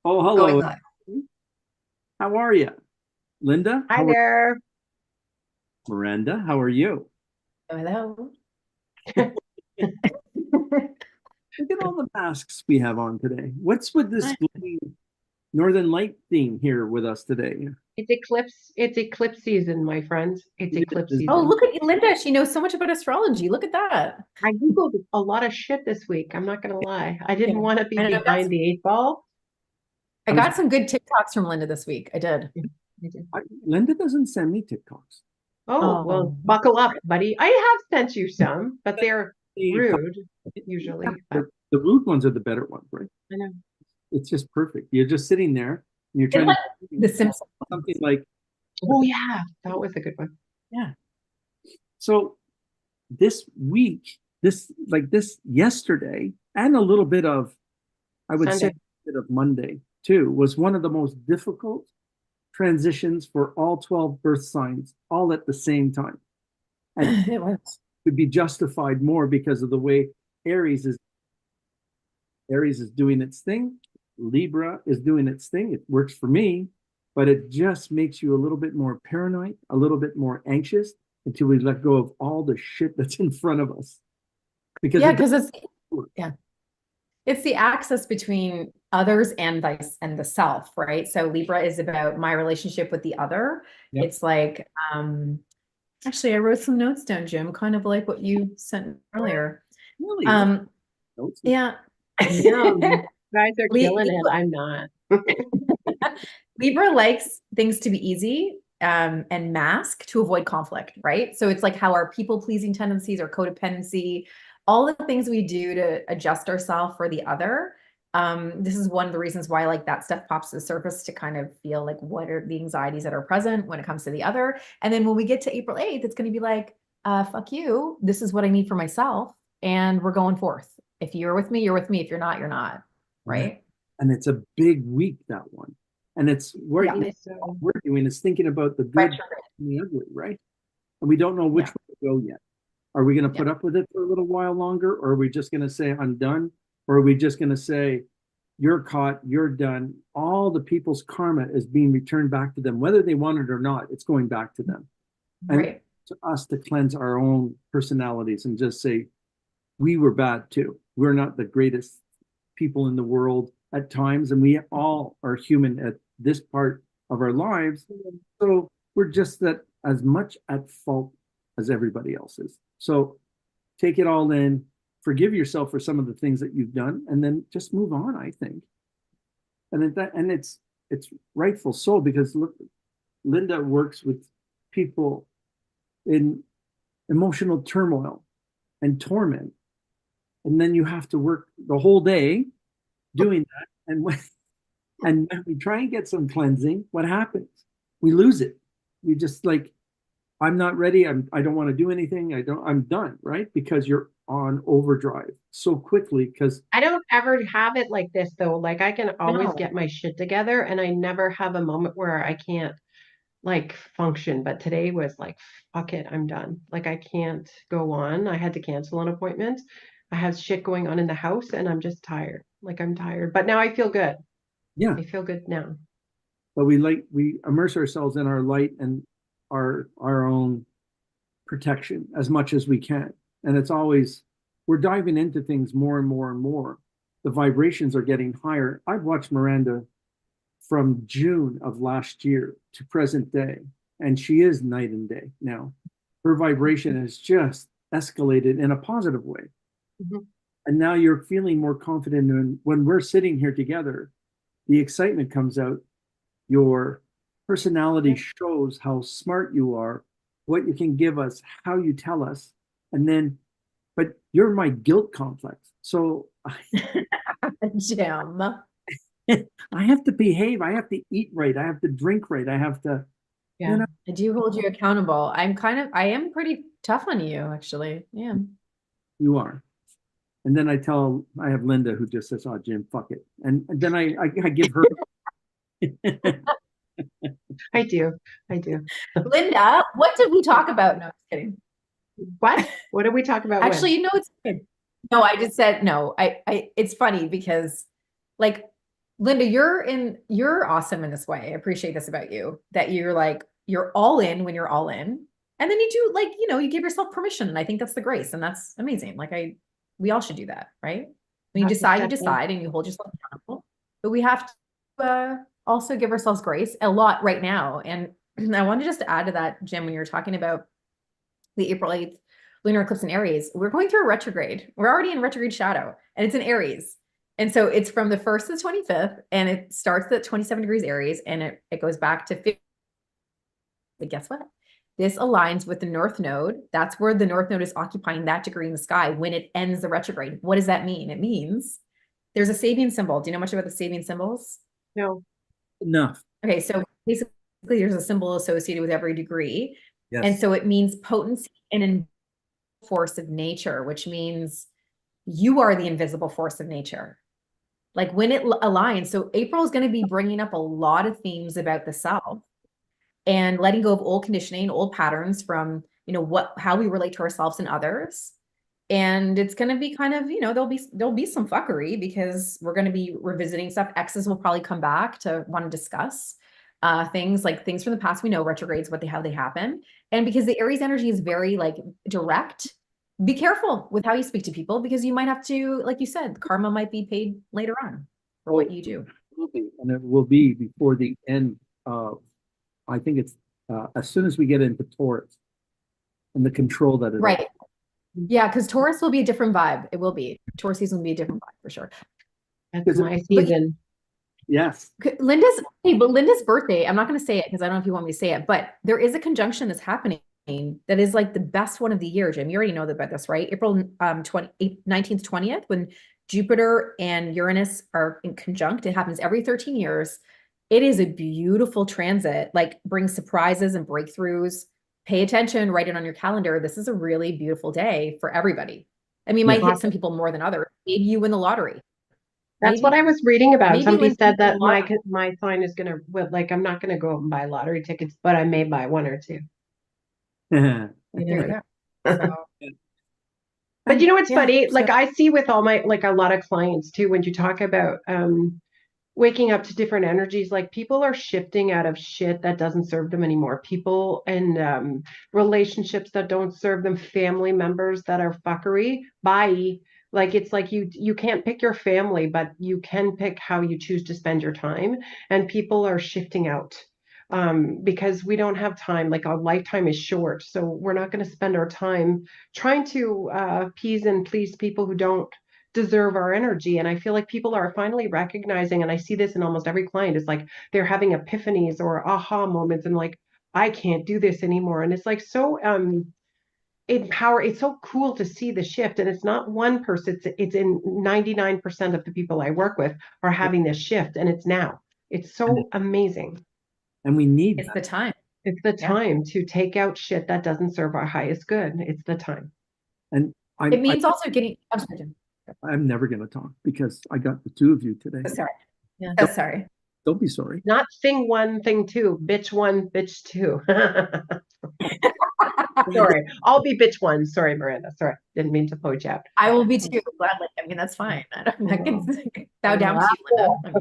Oh, Going hello. live. How are you? Linda, Hi how are there. Miranda? How are you? Hello. Look at all the masks we have on today. What's with this glowing Northern Light theme here with us today? It's eclipse season, my friends. It's It eclipse is, Oh, season. look at Linda. She knows so much about astrology. Look at that. I Googled a lot of shit this week. I'm not gonna lie. I Yeah. didn't want to be I know behind the eight ball. I I was, got some good TikToks from Linda this week. I did. I did. Linda doesn't send me TikToks. Oh, well, Oh, buckle up, buddy. I have sent you some, but they're Hey, rude yeah, usually. But the rude ones are the better ones, right? I know. It's just perfect. You're just sitting there and you're it's trying to like do the Simpsons. something like, Oh yeah, that was a good one. yeah. So this week, this yesterday, and a little bit of, I would say, Sunday. a bit of Monday too, was one of the most difficult transitions for all 12 birth signs, all at the same time. And It was. could be justified more because of the way Aries is Aries is doing its thing, Libra is doing its thing. It works for me, but it just makes you a little bit more paranoid, a little bit more anxious until we let go of all the shit that's in front of us. Because Yeah, it because doesn't work. yeah, it's the axis between others and the self, right? So Libra is about my relationship with the other. Yep. It's like, actually, I wrote some notes down, Jim, kind of like what you sent earlier. Really, what Um, notes? yeah. Damn, you guys are killing it. Libra, I'm not. Libra likes things to be easy and mask to avoid conflict, right? So it's like how our people pleasing tendencies or codependency, all the things we do to adjust ourselves for the other. This is one of the reasons why like that stuff pops to the surface to kind of feel like what are the anxieties that are present when it comes to the other. And then when we get to April 8th, it's going to be like, fuck you. This is what I need for myself. And we're going forth. If you're with me, you're with me. If you're not, you're not. Yeah. Right. And it's a big week, that one. And it's I we're Yeah. think all so. we're doing is thinking about the good Retrograde. and the ugly, right? And we don't know which Yeah. way to go yet. Are we going to Yeah. put up with it for a little while longer, or are we just going to say I'm done, or are we just going to say you're caught, you're done? All the people's karma is being returned back to them, whether they want it or not. It's going back to them, and Right. to us to cleanse our own personalities and just say we were bad too. We're not the greatest people in the world at times, and we all are human at this part of our lives. So we're just that as much at fault as everybody else is. So take it all in, forgive yourself for some of the things that you've done, and then just move on, I think. And it's rightful so because look, Linda works with people in emotional turmoil and torment. And then you have to work the whole day doing that. And when we try and get some cleansing, what happens? We lose it. We just like, I'm not ready. I don't want to do anything. I'm done, right? Because you're on overdrive so quickly because I don't ever have it like this though. Like I can always No. get my shit together and I never have a moment where I can't like function. But today was like, fuck it, I'm done. Like I can't go on. I had to cancel an appointment. I have shit going on in the house and I'm just tired. Like I'm tired. But now I feel good. yeah, I feel good now. but we immerse ourselves in our light and our own protection as much as we can. And it's always we're diving into things more and more and more. The vibrations are getting higher. I've watched Miranda from June of last year to present day, and she is night and day now. Her vibration has just escalated in a positive way. Mhm. And now you're feeling more confident when we're sitting here together, the excitement comes out. Your personality shows how smart you are, what you can give us, how you tell us. And then, but you're my guilt complex. So Jim. I have to behave. I have to eat right. I have to drink right. I have to, you Yeah. know, I do hold you accountable. I am pretty tough on you, actually. Yeah. you are. And then I have Linda who just says, oh, Jim, fuck it. And then I give her. I do. I do. Linda, what did we talk about? No, I'm just kidding. What? What did we talk about when? Actually, it's good. No, I just said no. It's funny because Like, Linda, you're awesome in this way. I appreciate this about you, that you're like, you're all in when you're all in. And then you do, like, you give yourself permission. And I think that's the grace. And that's amazing. Like, we all should do that, right? When you decide, you decide, and you hold yourself accountable. But we have to also give ourselves grace a lot right now. And I wanted just to add to that, Jim, when you were talking about the April 8th lunar eclipse in Aries, we're going through a retrograde. We're already in retrograde shadow, and it's in Aries. And so it's from the 1st to the 25th, and it starts at 27 degrees Aries, and it goes back to 50. But guess what? This aligns with the North Node. That's where the North Node is occupying that degree in the sky when it ends the retrograde. What does that mean? It means there's a Sabian symbol. Do you know much about the Sabian symbols? No. Enough. Okay, so basically there's a symbol associated with every degree. Yes. And so it means potency and force of nature, which means you are the invisible force of nature. Like when it aligns, so April is going to be bringing up a lot of themes about the self and letting go of old conditioning, old patterns from, how we relate to ourselves and others. And it's going to be kind of, there'll be some fuckery because we're going to be revisiting stuff. Exes will probably come back to want to discuss things from the past. We know retrogrades, how they happen. And because the Aries energy is very like direct, be careful with how you speak to people, because you might have to, like you said, karma might be paid later on for what you do. And it will be before the end of, I think it's as soon as we get into Taurus and the control that it Right. is. Yeah, because Taurus will be a different vibe. It will be. Taurus season will be a different vibe for sure. That's my season. Yes. But Linda's birthday, I'm not going to say it because I don't know if you want me to say it, but there is a conjunction that's happening that is like the best one of the year, Jim. You already know about this, right? April 19th, 20th, when Jupiter and Uranus are in conjunct. It happens every 13 years. It is a beautiful transit, like brings surprises and breakthroughs. Pay attention, write it on your calendar. This is a really beautiful day for everybody. I mean, it might hit some people more than others. Maybe you win the lottery. That's what I was reading about. Somebody said that my sign is gonna, like, I'm not gonna go out and buy lottery tickets, but I may buy one or two. There you go. But you know what's funny? Like I see with all my, like a lot of clients too, when you talk about waking up to different energies, like people are shifting out of shit that doesn't serve them anymore. People and relationships that don't serve them, family members that are fuckery. Bye. Like it's like you can't pick your family, but you can pick how you choose to spend your time. And people are shifting out because we don't have time. Like our lifetime is short, so we're not going to spend our time trying to appease and please people who don't deserve our energy. And I feel like people are finally recognizing, and I see this in almost every client, is like they're having epiphanies or aha moments and like, I can't do this anymore. And it's like so it's so cool to see the shift. And it's not one person, it's in 99% of the people I work with are having this shift, and it's now. It's so amazing. And we need the time. It's the time to take out shit that doesn't serve our highest good. It's the time. And it means also getting. I'm never going to talk because I got the two of you today. Oh, sorry. Yeah. Oh, sorry. Don't be sorry. Not thing one, thing two. Bitch one, bitch two. Sorry. I'll be bitch one. Sorry, Miranda. Sorry. Didn't mean to poach out. I will be too. Gladly. I mean, that's fine. I can bow down to you, Linda.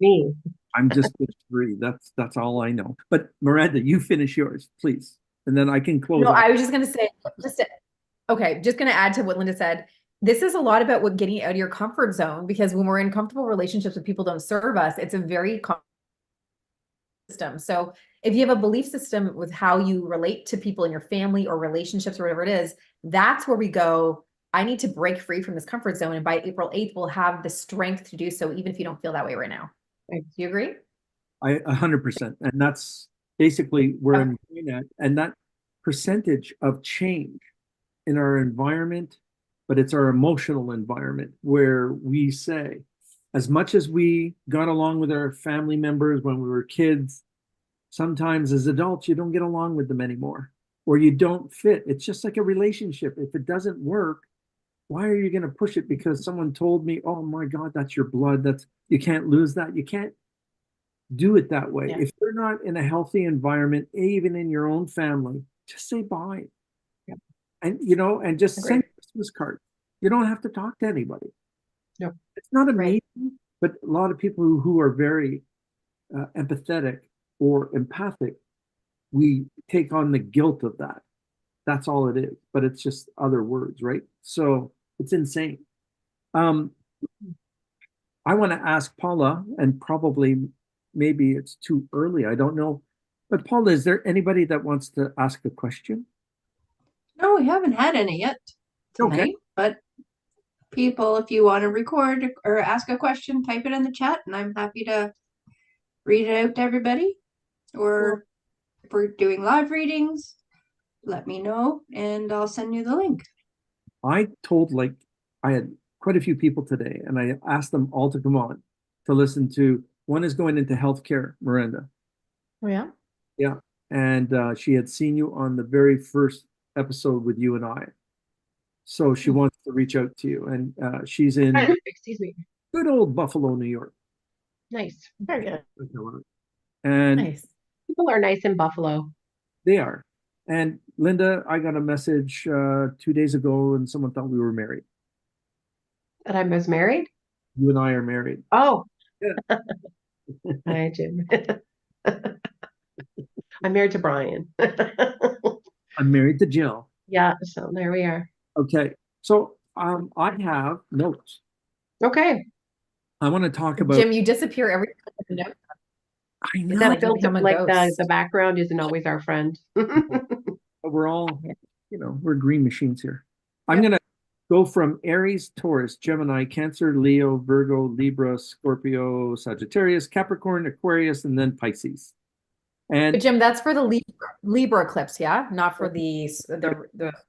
Me. I'm just bitch three. That's all I know. But Miranda, you finish yours, please. And then I can close. No, I was just going to say, just going to add to what Linda said. This is a lot about getting out of your comfort zone, because when we're in comfortable relationships with people who don't serve us, it's a very system. So if you have a belief system with how you relate to people in your family or relationships or whatever it is, that's where we go, I need to break free from this comfort zone. And by April 8th, we'll have the strength to do so, even if you don't feel that way right now. Do you agree? 100%. And that's basically where I'm going at. And that percentage of change in our environment, but it's our emotional environment where we say, as much as we got along with our family members when we were kids, sometimes as adults, you don't get along with them anymore, or you don't fit. It's just like a relationship. If it doesn't work, why are you going to push it? Because someone told me, oh my God, that's your blood. You can't lose that. You can't do it that way. Yeah. If you're not in a healthy environment, even in your own family, just say bye. Yeah. And, just send a Christmas card. You don't have to talk to anybody. No. It's not amazing But a lot of people who are very empathetic or empathic, we take on the guilt of that. That's all it is, but it's just other words, right? So it's insane. I want to ask Paula, and probably maybe it's too early, I don't know. But Paula, is there anybody that wants to ask a question? No, we haven't had any yet Okay. tonight, but people, if you want to record or ask a question, type it in the chat and I'm happy to read it out to everybody. Or if we're doing live readings, let me know and I'll send you the link. I told I had quite a few people today, and I asked them all to come on to listen to. One is going into healthcare, Miranda. Oh, yeah. Yeah. And she had seen you on the very first episode with you and I. So she wants to reach out to you. And she's in Excuse me. good old Buffalo, New York. Nice. Very good. And Nice. People are nice in Buffalo. they are. And Linda, I got a message 2 days ago, and someone thought we were married. That I was married? You and I are married. Oh. Yeah. Hi, Jim. I'm married to Brian. I'm married to Jill. Yeah, so there we are. Okay. So I have notes. Okay. I want to talk about. Jim, you disappear every time. I Is know. that like you built become a like ghost. the background isn't always our friend? We're all, we're green machines here. I'm going to go from Aries, Taurus, Gemini, Cancer, Leo, Virgo, Libra, Scorpio, Sagittarius, Capricorn, Aquarius, and then Pisces. And But Jim, that's for the Libra eclipse, yeah? Not for the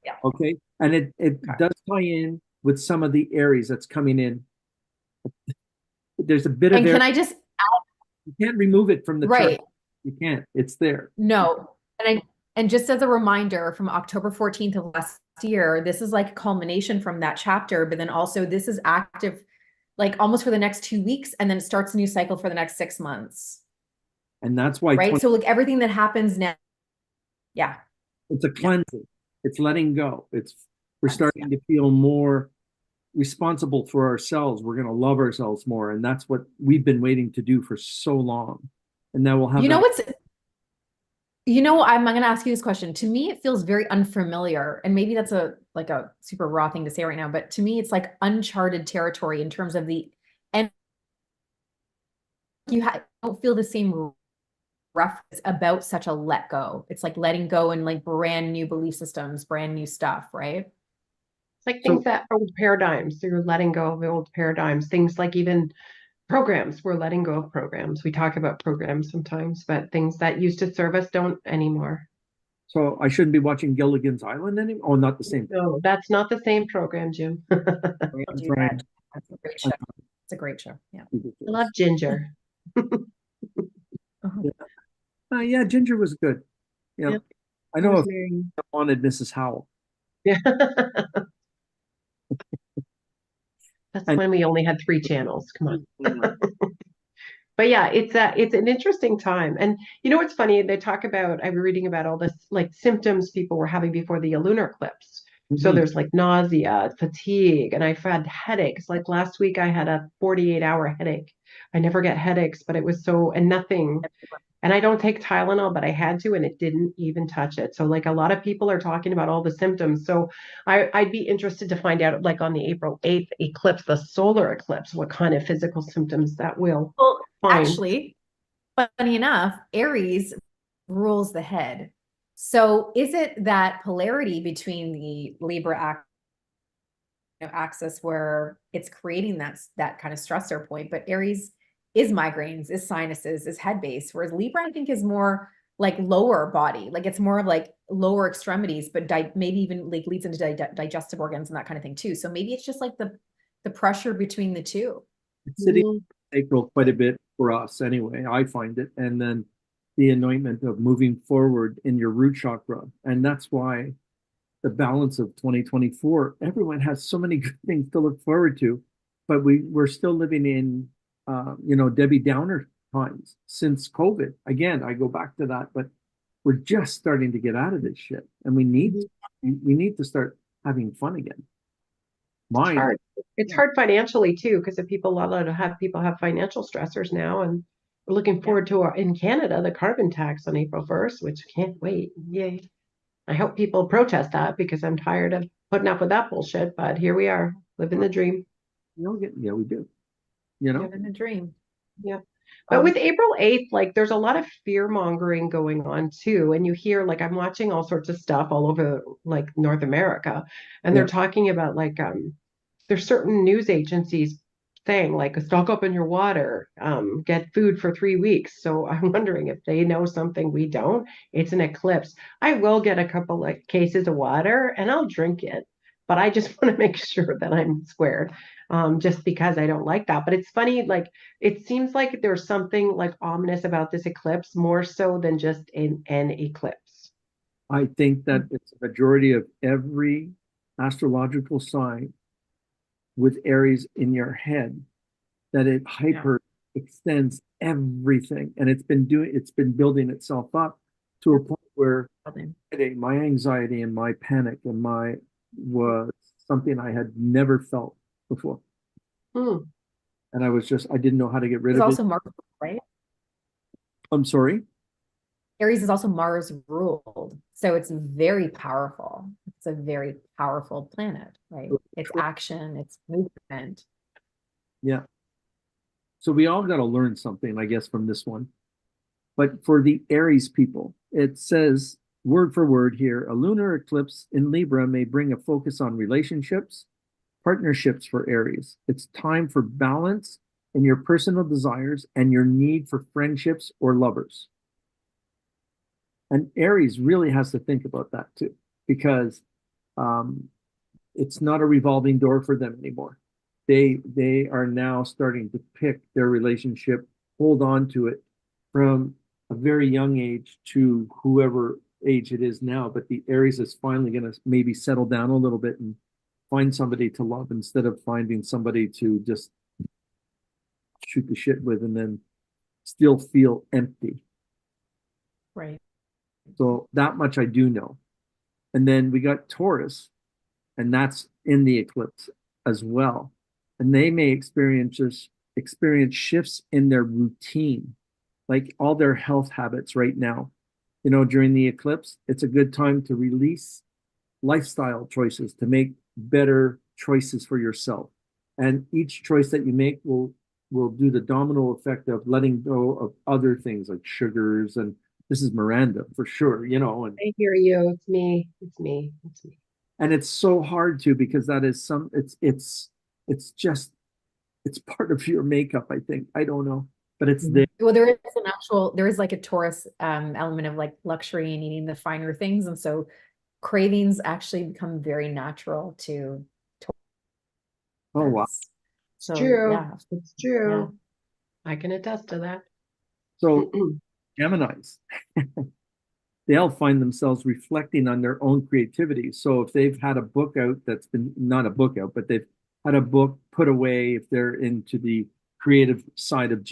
yeah. okay. And it does tie in with some of the Aries that's coming in. There's a bit of And Aries. can I just You can't remove it from the chart. right? You can't. It's there. No. And just as a reminder, from October 14th of last year, this is like a culmination from that chapter, but then also this is active like almost for the next 2 weeks, and then it starts a new cycle for the next 6 months. And that's why Right. So like everything that happens now. Yeah. it's a cleansing. It's letting go. We're starting to feel more responsible for ourselves. We're going to love ourselves more. And that's what we've been waiting to do for so long. And now we'll have I'm going to ask you this question. To me, it feels very unfamiliar. And maybe that's a super raw thing to say right now, but to me, it's like uncharted territory in terms of and you don't feel the same reference about such a let go. It's like letting go and like brand new belief systems, brand new stuff, right? It's like things that old paradigms. So you're letting go of the old paradigms. Things like even programs. We're letting go of programs. We talk about programs sometimes, but things that used to serve us don't anymore. So I shouldn't be watching Gilligan's Island anymore? Oh, not the same. No, that's not the same program, Jim. Don't do that. That's a great show. It's a great show. Yeah. I love Ginger. Yeah, Ginger was good. Yeah. Yep. I know if I wanted Mrs. Howell. Yeah. That's when we only had 3 channels. Come on. But yeah, it's an interesting time. And you know what's funny? They talk about, I was reading about all this like symptoms people were having before the lunar eclipse. So there's like nausea, fatigue, and I've had headaches. Like last week I had a 48-hour headache. I never get headaches, but it was and nothing. And I don't take Tylenol, but I had to, and it didn't even touch it. So like a lot of people are talking about all the symptoms. So I'd be interested to find out, like on the April 8th eclipse, the solar eclipse, what kind of physical symptoms that will find. Actually, funny enough, Aries rules the head. So is it that polarity between the Libra axis where it's creating that kind of stressor point, but Aries is migraines, is sinuses, is head base, whereas Libra I think is more like lower body, like it's more of like lower extremities, but maybe even like leads into digestive organs and that kind of thing too. So maybe it's just like the pressure between the two. It's sitting sacral quite a bit for us anyway. I find it. And then the anointment of moving forward in your root chakra. And that's why the balance of 2024, everyone has so many good things to look forward to, but we're still living in, Debbie Downer times since COVID. Again, I go back to that, but we're just starting to get out of this shit, and we need to start having fun again. Mine, hard. It's hard financially too, because if people a lot of have people have financial stressors now, and we're looking forward to in Canada the carbon tax on April 1st, which can't wait. Yay! I hope people protest that because I'm tired of putting up with that bullshit. But here we are, living the dream. yeah, we do. You know, Living a dream. Yeah. But with April 8th, like there's a lot of fear mongering going on too. And you hear like I'm watching all sorts of stuff all over like North America, and Yeah. they're talking about like there's certain news agencies saying like stock up on your water, get food for 3 weeks. So I'm wondering if they know something we don't. It's an eclipse. I will get a couple like cases of water and I'll drink it, but I just want to make sure that I'm squared. Just because I don't like that. But it's funny, like it seems like there's something like ominous about this eclipse, more so than just an eclipse. I think that it's a majority of every astrological sign with Aries in your head, that it hyper extends everything. And it's been building itself up to a point where my anxiety and my panic and my was something I had never felt before. Hmm. And I didn't know how to get rid It's of also it. Mars, right? I'm sorry. Aries is also Mars ruled, so it's very powerful. It's a very powerful planet, right? It's action, it's movement. Yeah. So we all got to learn something, I guess, from this one. But for the Aries people, it says word for word here, a lunar eclipse in Libra may bring a focus on relationships, partnerships for Aries. It's time for balance in your personal desires and your need for friendships or lovers. And Aries really has to think about that too, because it's not a revolving door for them anymore. They are now starting to pick their relationship, hold on to it from a very young age to whoever age it is now. But the Aries is finally going to maybe settle down a little bit and find somebody to love instead of finding somebody to just shoot the shit with and then still feel empty. Right. So that much I do know. And then we got Taurus, and that's in the eclipse as well. And they may experience shifts in their routine, like all their health habits right now. You know, during the eclipse, it's a good time to release lifestyle choices, to make better choices for yourself. And each choice that you make will do the domino effect of letting go of other things like sugars. And this is Miranda for sure, you know. And I hear you. It's me. It's me. It's me. and it's so hard to, because that is it's just it's part of your makeup, I think. I don't know, but it's there. Well, there is like a Taurus element of like luxury and eating the finer things. And so cravings actually become very natural to Oh wow. Taurus. So, True. yeah. It's true. I can attest to that. So Geminis, they'll find themselves reflecting on their own creativity. So if they've had a book out that's been not a book out, but they've had a book put away, if they're into the creative side of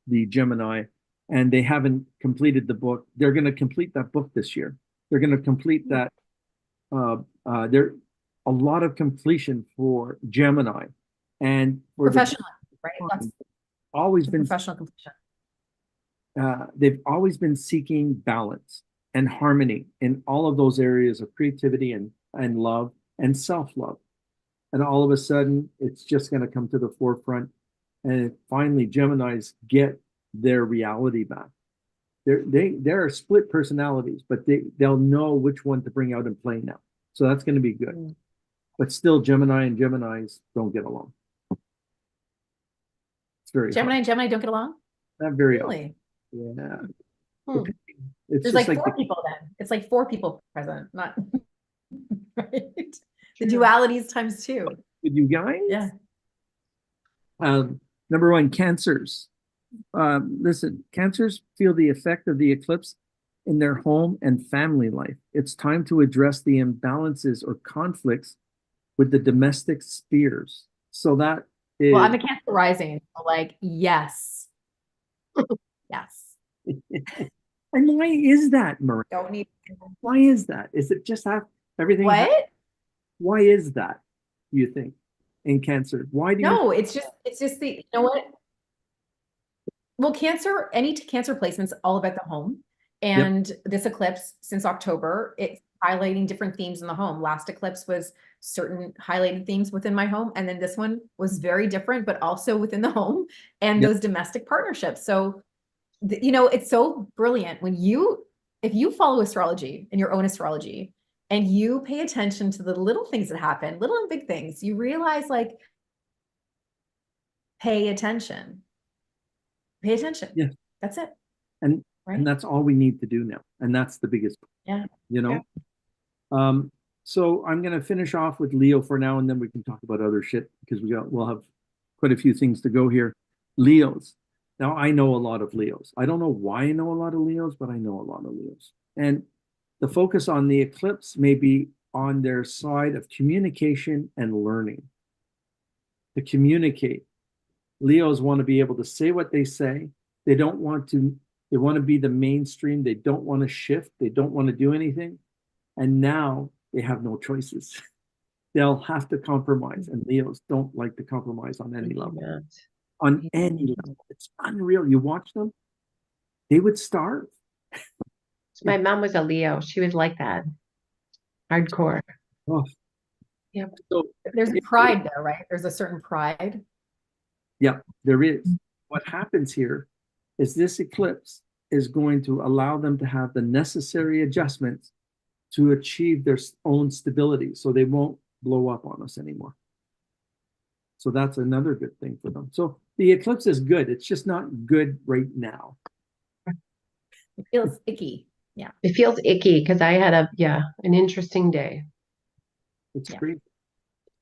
the Gemini, and they haven't completed the book, they're going to complete that book this year. They're going to complete that. There a lot of completion for Gemini, and for Professional, right? That's always been professional completion. they've always been seeking balance and harmony in all of those areas of creativity and love and self-love. And all of a sudden, it's just going to come to the forefront. And finally, Geminis get their reality back. They're split personalities, but they'll know which one to bring out and play now. So that's going to be good. But still, Gemini and Geminis don't get along. It's very Gemini hard. and Gemini don't get along? Not very Really? often. Yeah. Hmm. It's There's just like four people then. It's like four people present, not right. The dualities times two. with you guys. Yeah. Number one, Cancers. Listen, Cancers feel the effect of the eclipse in their home and family life. It's time to address the imbalances or conflicts with the domestic spheres. So that is. Well, I'm a Cancer rising. So like, yes. Yes. And why is that, Maria? Don't need. Why is that? Is it just everything? What? Why is that? do you think, in Cancer? Why do you? No, it's just the, you know what? Well, Cancer placements all about the home. And this eclipse since October, it's highlighting different themes in the home. Last eclipse was certain highlighted themes within my home. And then this one was very different, but also within the home and Yep. those domestic partnerships. So, you know, it's so brilliant when if you follow astrology and your own astrology and you pay attention to the little things that happen, little and big things, you realize like, pay attention. Pay attention. Yeah. That's it. And Right. and that's all we need to do now. And that's the biggest, Yeah. you know? So I'm gonna finish off with Leo for now, and then we can talk about other shit because we'll have quite a few things to go here. Leos. Now I know a lot of Leos. I don't know why I know a lot of Leos, but I know a lot of Leos. And the focus on the eclipse may be on their side of communication and learning. To communicate. Leos want to be able to say what they say. They want to be the mainstream. They don't want to shift. They don't want to do anything. And now they have no choices. They'll have to compromise. And Leos don't like to compromise on any level. Yeah. On any level. It's unreal. You watch them, they would starve. My mom was a Leo. She was like that. Hardcore. Oh. Yep. So There's a pride though, right? There's a certain pride. yeah, there is. What happens here is this eclipse is going to allow them to have the necessary adjustments to achieve their own stability so they won't blow up on us anymore. So that's another good thing for them. So the eclipse is good. It's just not good right now. It feels icky. Yeah. It feels icky because I had an interesting day. It's Yeah. great.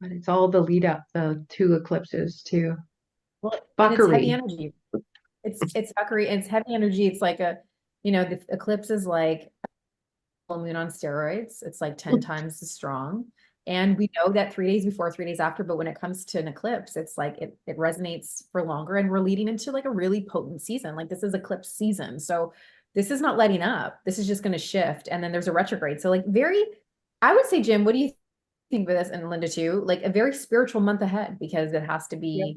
But it's all the lead up, the two eclipses too. Well, and it's heavy Buckery. energy. It's buckery. It's heavy energy. It's like the eclipse is like full moon on steroids. It's like 10 times as strong. And we know that 3 days before, 3 days after, but when it comes to an eclipse, it's like it resonates for longer, and we're leading into like a really potent season. Like this is eclipse season. So this is not letting up. This is just going to shift. And then there's a retrograde. So like I would say, Jim, what do you think of this? And Linda too, like a very spiritual month ahead, because it has to be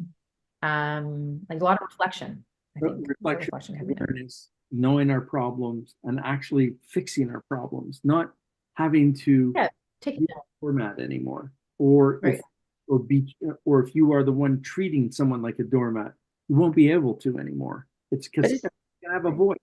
like a lot of reflection. I think. Reflection, awareness, knowing our problems and actually fixing our problems, not having to take be a doormat anymore, or right. if you are the one treating someone like a doormat, you won't be able to anymore. It's because you have a voice.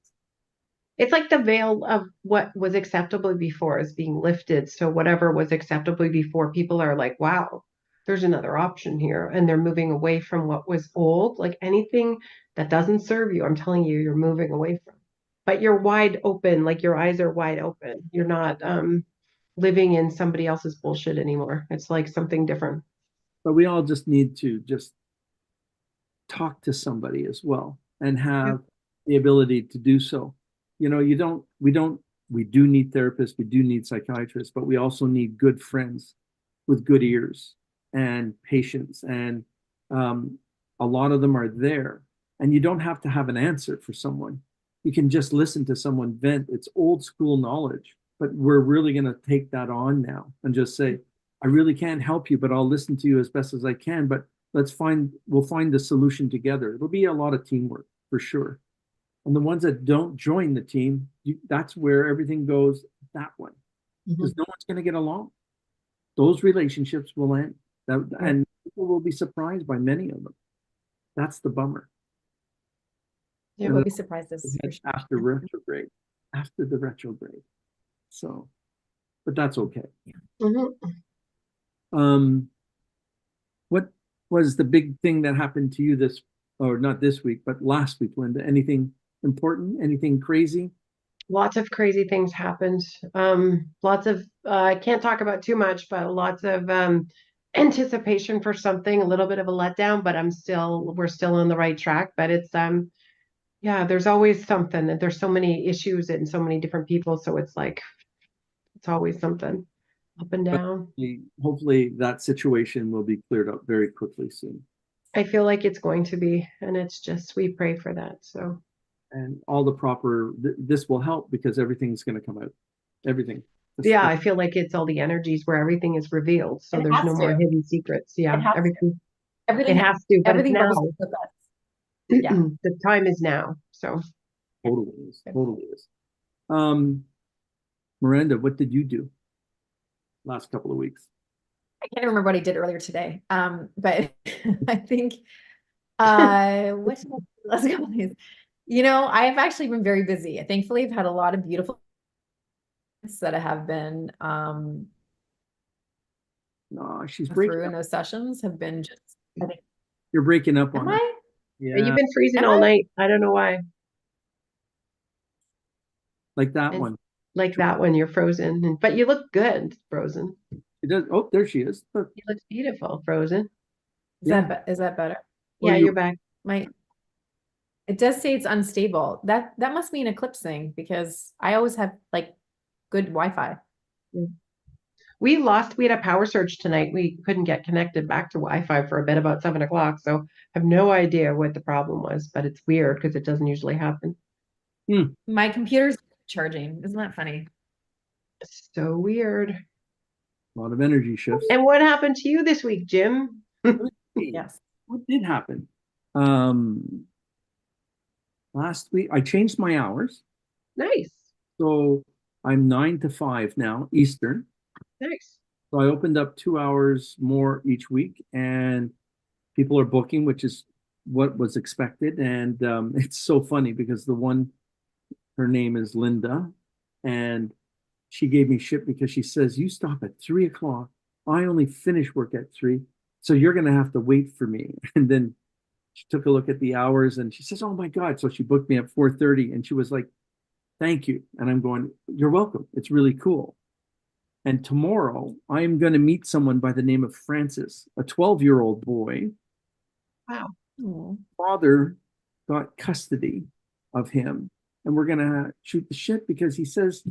It's like the veil of what was acceptable before is being lifted. So whatever was acceptable before, people are like, wow, there's another option here. And they're moving away from what was old. Like anything that doesn't serve you, I'm telling you, you're moving away from. But you're wide open, like your eyes are wide open. You're not living in somebody else's bullshit anymore. It's like something different. But we all just need to just talk to somebody as well and have the ability to do so. You know, we do need therapists, we do need psychiatrists, but we also need good friends with good ears and patience. And a lot of them are there. And you don't have to have an answer for someone. You can just listen to someone vent. It's old school knowledge, but we're really going to take that on now and just say, I really can't help you, but I'll listen to you as best as I can. But we'll find the solution together. It'll be a lot of teamwork for sure. And the ones that don't join the team, that's where everything goes that way. Because no one's going to get along. Those relationships will end. And people will be surprised by many of them. That's the bummer. Yeah, we'll be surprised after retrograde. After the retrograde. So, but that's okay. What was the big thing that happened to you not this week, but last week, Linda? Anything important? Anything crazy? Lots of crazy things happened. Lots of I can't talk about too much, but lots of anticipation for something, a little bit of a letdown, but we're still on the right track. But it's there's always something, and there's so many issues and so many different people, so it's like it's always something up and down. Hopefully that situation will be cleared up very quickly soon. I feel like it's going to be, and it's just we pray for that. So, and all the proper this will help because everything's going to come out. Everything. Yeah, I feel like it's all the energies where everything is revealed. So It there's has no more to. hidden secrets. It Yeah, has to. everything Everything, it has to, but it's everything now. represents with us. Yeah. The time is now. So Totally is. Totally is. Miranda, what did you do last couple of weeks? I can't remember what I did earlier today. But I think what did I do last couple of days? You know, I've actually been very busy. Thankfully, I've had a lot of beautiful things that I have been No, she's through, breaking and up. those sessions have been just, I think, You're breaking up am on us. I? Yeah, you've been freezing Am all I? night. I don't know why. like that And one. like that one, you're frozen, but you look good, frozen. It does. Oh, there she is. Look. You look beautiful, frozen. Yeah. Is that better? Or Yeah, you- you're back. It does say it's unstable. That must be an eclipse thing because I always have like good Wi-Fi. We had a power surge tonight. We couldn't get connected back to Wi-Fi for a bit about 7 o'clock. So I have no idea what the problem was, but it's weird because it doesn't usually happen. My computer's charging. Isn't that funny? So weird. A lot of energy shifts. And what happened to you this week, Jim? Yes. What did happen? Last week I changed my hours. Nice. So I'm 9 to 5 now, Eastern. Nice. So I opened up 2 hours more each week, and people are booking, which is what was expected. And it's so funny because her name is Linda, and she gave me shit because she says, you stop at 3 o'clock. I only finish work at 3. So you're going to have to wait for me. And then she took a look at the hours and she says, oh my God. So she booked me at 4:30 and she was like, thank you. And I'm going, you're welcome. It's really cool. And tomorrow I am going to meet someone by the name of Francis, a 12-year-old boy. Wow. Oh. Father got custody of him. And we're going to shoot the shit because he says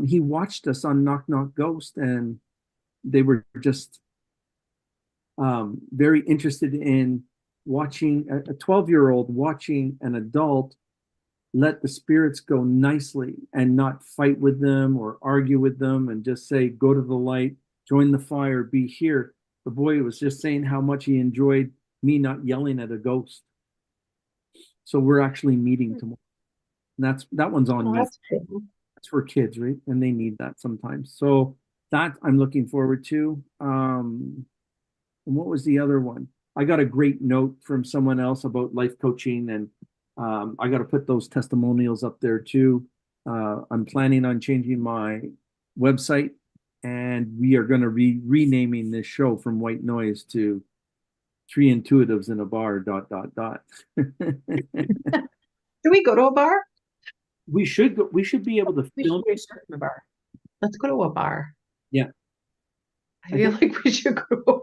he watched us on Knock Knock Ghost, and they were just very interested in watching a 12-year-old watching an adult let the spirits go nicely and not fight with them or argue with them and just say, go to the light, join the fire, be here. The boy was just saying how much he enjoyed me not yelling at a ghost. So we're actually meeting tomorrow. And that one's on me. That's cool. That's for kids, right? And they need that sometimes. So that I'm looking forward to. And what was the other one? I got a great note from someone else about life coaching, and I got to put those testimonials up there too. I'm planning on changing my website, and we are going to be renaming this show from White Noise to Three Intuitives in a Bar. ... Do we go to a bar? We should go. We should be able to We film. should do a shirt in the bar. Let's go to a bar. Yeah. I feel like we should go to a bar.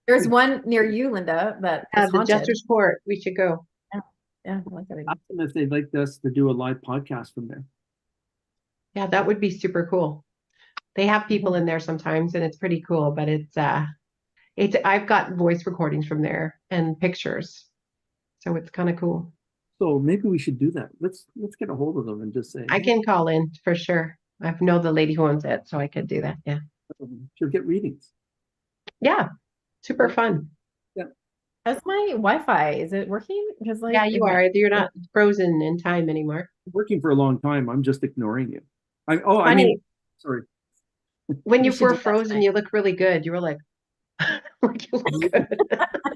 There's one near you, Linda, that is The haunted. Jester's Court. We should go. Yeah, I like that idea. Ask them if they'd like us to do a live podcast from there. Yeah, that would be super cool. They have people in there sometimes and it's pretty cool, but it's I've got voice recordings from there and pictures. So it's kind of cool. So maybe we should do that. Let's get a hold of them and just say, I can call in for sure. I know the lady who owns it, so I could do that. Yeah. she'll get readings. Yeah. Super fun. How's my Wi-Fi? Is it working? Because like Yeah, you are. You're not frozen in time anymore. Working for a long time. I'm just ignoring you. Funny. Sorry. When We you should were do that frozen, tonight. you look really good. You were like, like you look good.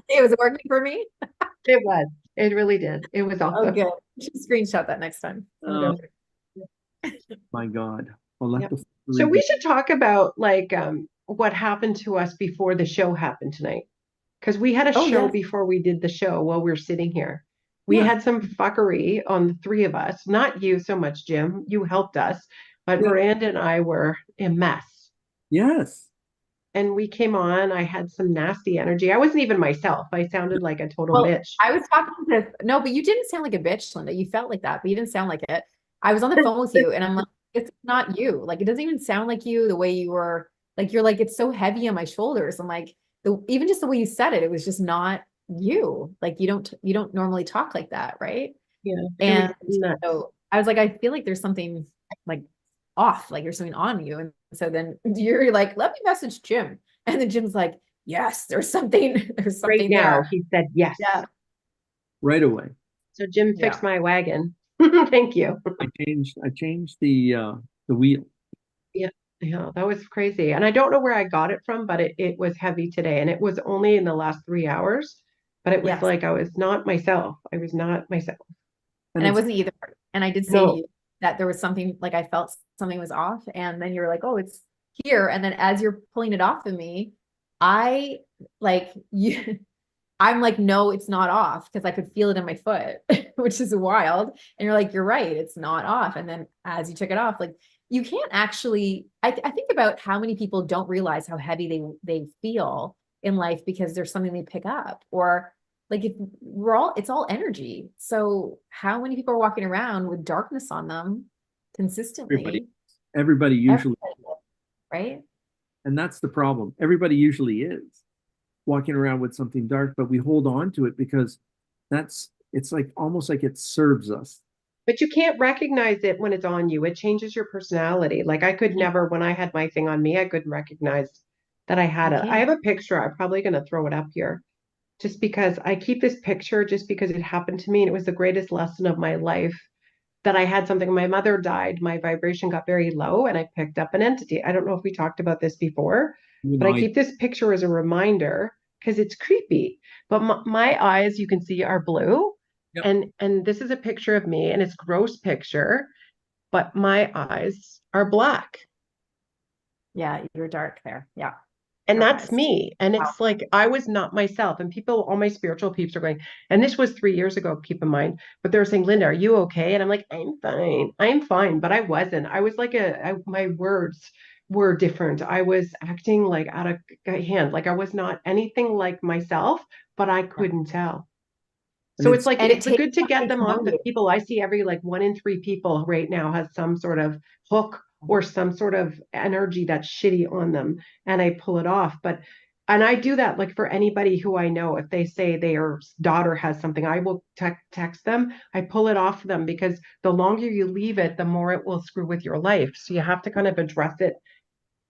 It was working for me. It was. It really did. It was Oh, awesome. good. Just screenshot that next time. Oh, my God. I'll let Yep. the So we should talk about like what happened to us before the show happened tonight. Because we had a Oh, show yes. before we did the show while we were sitting here. We Yeah. had some fuckery on the three of us. Not you so much, Jim. You helped us. But Yeah. Miranda and I were a mess. Yes. And we came on. I had some nasty energy. I wasn't even myself. I sounded like a total Well, bitch. I was talking to no, but you didn't sound like a bitch, Linda. You felt like that, but you didn't sound like it. I was on the phone with you, and I'm like, it's not you. Like, it doesn't even sound like you. The way you were, like, you're like, it's so heavy on my shoulders. I'm like, even just the way you said it, it was just not you. Like, you don't normally talk like that, right? Yeah. And nuts. so I was like, I feel like there's something like off, like there's something on you. And so then you're like, let me message Jim. And then Jim's like, yes, there's something Right there. now, he said yes. Yeah. right away. So Jim Yeah. fixed my wagon. Thank you. I changed the wheel. Yeah, that was crazy. And I don't know where I got it from, but it was heavy today. And it was only in the last 3 hours. But it was Yes. like I was not myself. I was not myself. And I it's- wasn't either. And I did say to No. you that there was something, like I felt something was off. And then you're like, oh, it's here. And then as you're pulling it off of me, I like you. I'm like, no, it's not off, because I could feel it in my foot, which is wild. And you're like, you're right, it's not off. And then as you took it off, like you can't actually, I think about how many people don't realize how heavy they feel in life because there's something they pick up, or like if it's all energy. So how many people are walking around with darkness on them consistently? everybody usually, Everybody, right? and that's the problem. Everybody usually is walking around with something dark, but we hold on to it because it's like almost like it serves us. But you can't recognize it when it's on you. It changes your personality. Like I could never, when I had my thing on me, I couldn't recognize that I had You it. I can't. have a picture. I'm probably going to throw it up here just because I keep this picture just because it happened to me. And it was the greatest lesson of my life that I had something. My mother died. My vibration got very low and I picked up an entity. I don't know if we talked about this before, You but know, I keep this picture as a reminder because it's creepy. But my eyes, you can see, are blue. Yep. And this is a picture of me, and it's gross picture, but my eyes are black. Yeah, you're dark there. Yeah. And Dark that's eyes. me. And Wow. it's like I was not myself. And people, all my spiritual peeps are going, and this was 3 years ago, keep in mind, but they're saying, Linda, are you okay? And I'm like, I'm fine. I'm fine. But I wasn't. I was like my words were different. I was acting like out of hand. Like I was not anything like myself, but I couldn't tell. And So it's like And it it's takes good to get somebody them to know off the you. people. I see every like 1 in 3 people right now has some sort of hook or some sort of energy that's shitty on them, and I pull it off. And I do that like for anybody who I know. If they say their daughter has something, I will text them. I pull it off them because the longer you leave it, the more it will screw with your life. So you have to kind of address it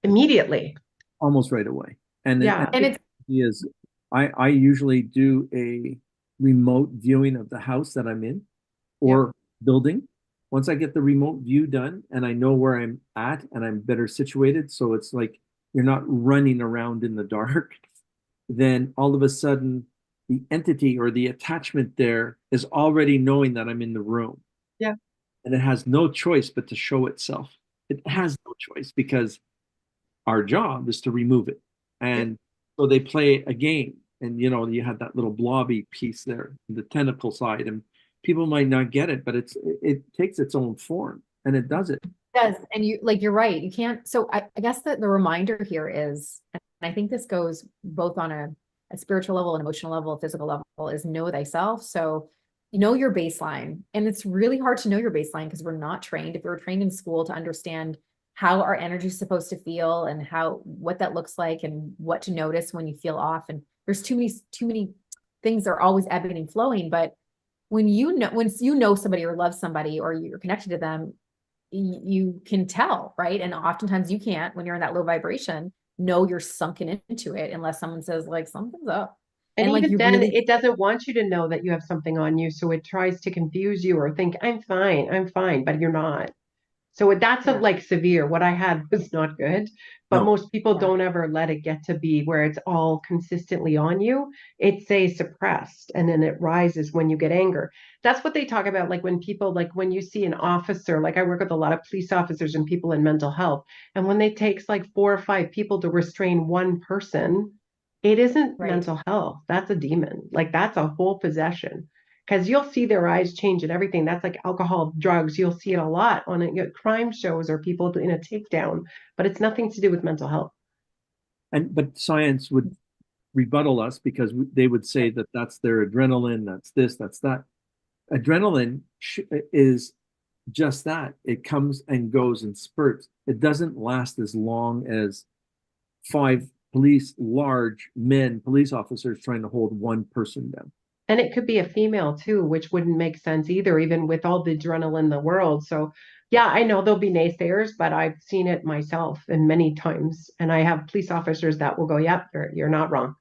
immediately. almost right away. Yeah. And it's Is I usually do a remote viewing of the house that I'm in or building. Once I get the remote view done and I know where I'm at and I'm better situated, so it's like you're not running around in the dark, then all of a sudden the entity or the attachment there is already knowing that I'm in the room. Yeah. And it has no choice but to show itself. It has no choice because our job is to remove it. And so they play a game. And you have that little blobby piece there, the tentacle side, and people might not get it, but it takes its own form and it does it. does. And you're right. You can't. So I guess that the reminder here is, and I think this goes both on a spiritual level, an emotional level, a physical level, is know thyself. So you know your baseline. And it's really hard to know your baseline because we're not trained. If we were trained in school to understand how our energy is supposed to feel and what that looks like and what to notice when you feel off. And there's too many things that are always ebbing and flowing. But when you know somebody or love somebody or you're connected to them, you can tell, right? And oftentimes you can't, when you're in that low vibration, know you're sunken into it unless someone says like something's up. And like even you then, really, it doesn't want you to know that you have something on you. So it tries to confuse you or think, I'm fine, but you're not. So that's Yeah. like severe. What I had was not good, but No. most people Yeah. don't ever let it get to be where it's all consistently on you. It stays suppressed and then it rises when you get anger. That's what they talk about. Like when people, like when you see an officer, like I work with a lot of police officers and people in mental health. And when it takes like 4 or 5 people to restrain one person, it isn't Right. mental health. That's a demon. Like that's a whole possession because you'll see their eyes change and everything. That's like alcohol, drugs. You'll see it a lot on crime shows or people in a takedown, but it's nothing to do with mental health. But science would rebuttal us because they would say that that's their adrenaline, that's this, that's that. Adrenaline is just that. It comes and goes in spurts. It doesn't last as long as 5 large police officers trying to hold one person down. And it could be a female too, which wouldn't make sense either, even with all the adrenaline in the world. So, yeah, I know there'll be naysayers, but I've seen it myself and many times. And I have police officers that will go, yep, you're not wrong.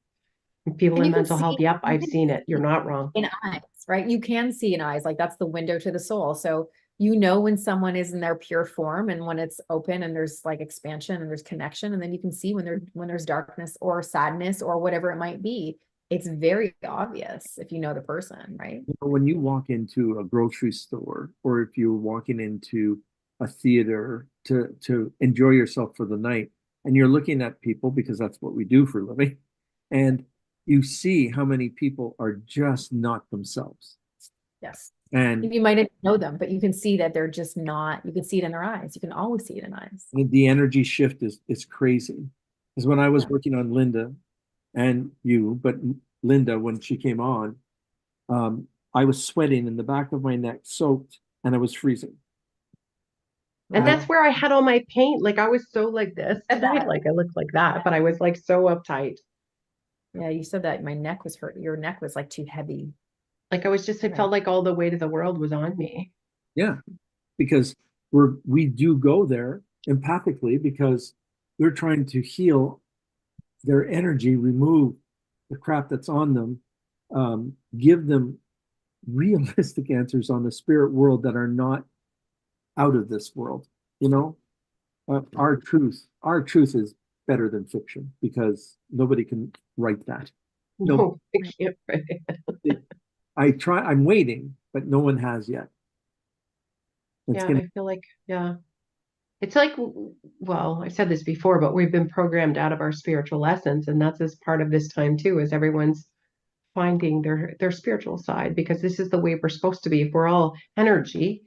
And people And in you can mental health, yep, you I've can seen it. You're see not wrong. in eyes, right? You can see in eyes, like that's the window to the soul. So you know when someone is in their pure form and when it's open and there's like expansion and there's connection, and then you can see when there's darkness or sadness or whatever it might be. It's very obvious if you know the person, right? When you walk into a grocery store, or if you're walking into a theater to enjoy yourself for the night, and you're looking at people because that's what we do for a living, and you see how many people are just not themselves. Yes. And You might not know them, but you can see that they're just not, you can see it in their eyes. You can always see it in eyes. the energy shift is crazy. Because when I was Yeah. working on Linda and you, but Linda, when she came on, I was sweating in the back of my neck, soaked, and I was freezing. And I- that's where I had all my paint. Like I was so like this, Said right? that. Like I looked like that, but I was like so uptight. Yeah, you said that my neck was hurt. Your neck was like too heavy. Like I was just, it Right. felt like all the weight of the world was on me. Yeah, because we do go there empathically because we're trying to heal their energy, remove the crap that's on them, give them realistic answers on the spirit world that are not out of this world. You know, our truth is better than fiction because nobody can write that. No, No, I can't write it. I'm waiting, but no one has yet. It's Yeah, gonna I feel like, yeah. It's like, well, I said this before, but we've been programmed out of our spiritual essence, and that's as part of this time too, is everyone's finding their spiritual side because this is the way we're supposed to be. If we're all energy,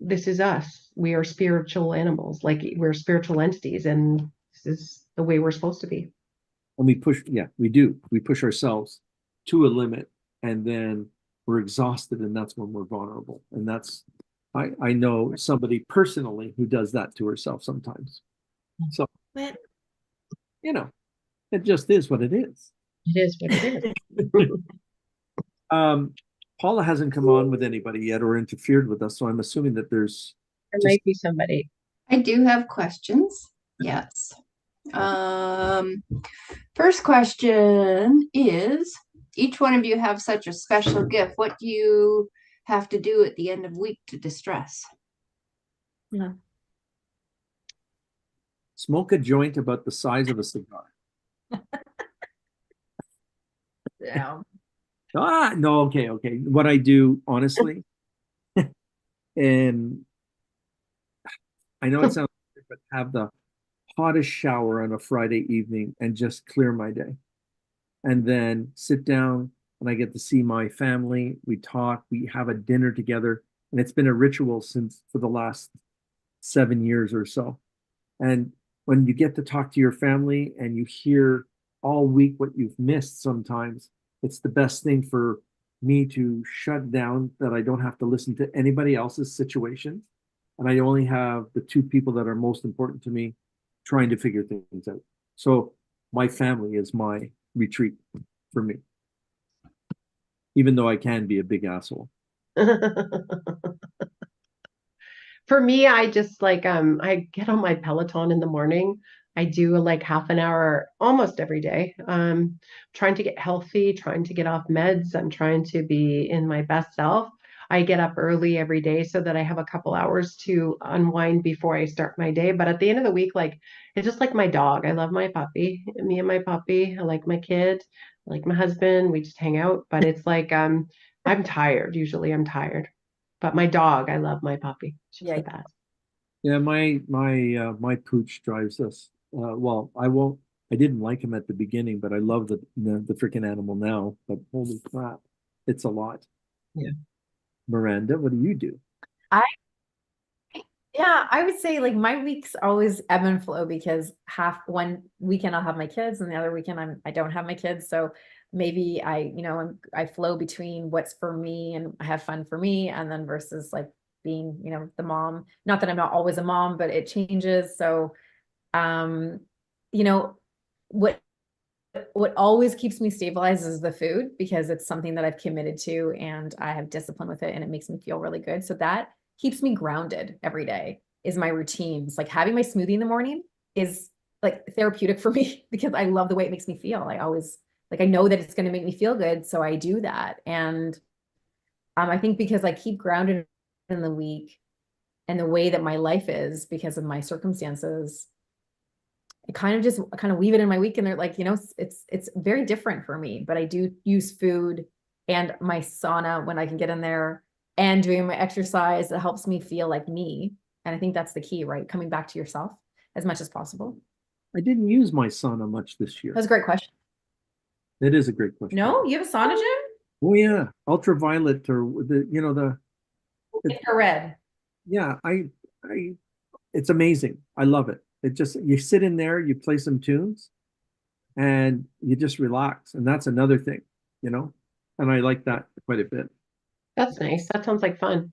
this is us. We are spiritual animals, like we're spiritual entities, and this is the way we're supposed to be. and we push ourselves to a limit, and then we're exhausted, and that's when we're vulnerable. And that's I know somebody personally who does that to herself sometimes. So But you know, it just is what it is. It is what it is. Paula hasn't come on with anybody yet or interfered with us, so I'm assuming that there's There just might be somebody. I do have questions. Yes. First question is, each one of you have such a special gift. What do you have to do at the end of week to distress? yeah. smoke a joint about the size of a cigar. Yeah. Ah, no, okay. What I do, honestly, and I know it sounds weird, but have the hottest shower on a Friday evening and just clear my day. And then sit down and I get to see my family. We talk, we have a dinner together. And it's been a ritual for the last 7 years or so. And when you get to talk to your family and you hear all week what you've missed sometimes, it's the best thing for me to shut down, that I don't have to listen to anybody else's situation. And I only have the two people that are most important to me trying to figure things out. So my family is my retreat for me, even though I can be a big asshole. For me, I just like I get on my Peloton in the morning. I do like half an hour almost every day. Trying to get healthy, trying to get off meds. I'm trying to be in my best self. I get up early every day so that I have a couple hours to unwind before I start my day. But at the end of the week, like it's just like my dog. I love my puppy, me and my puppy. I like my kid, I like my husband. We just hang out. But it's like I'm tired. Usually I'm tired. But my dog, I love my puppy. She's Yeah. the best. Yeah, my pooch drives us. Well, I didn't like him at the beginning, but I love the freaking animal now. But holy crap, it's a lot. Yeah. Miranda, what do you do? Yeah, I would say like my weeks always ebb and flow because half one weekend I'll have my kids and the other weekend I don't have my kids. So maybe I flow between what's for me and I have fun for me and then versus like being, the mom. Not that I'm not always a mom, but it changes. So you know, what what always keeps me stabilized is the food, because it's something that I've committed to and I have discipline with it and it makes me feel really good. So that keeps me grounded every day, is my routines. Like having my smoothie in the morning is like therapeutic for me because I love the way it makes me feel. I always like, I know that it's going to make me feel good. So I do that. And I think because I keep grounded in the week and the way that my life is because of my circumstances, I kind of weave it in my week, and they're like, it's very different for me, but I do use food and my sauna when I can get in there and doing my exercise. It helps me feel like me. And I think that's the key, right? Coming back to yourself as much as possible. I didn't use my sauna much this year. That's a great question. It is a great question. No, you have a sauna, Jim? Oh yeah, ultraviolet or the Infrared. yeah. It's amazing. I love it. It just, you sit in there, you play some tunes, and you just relax, and that's another thing, and I like that quite a bit. That's nice. That sounds like fun.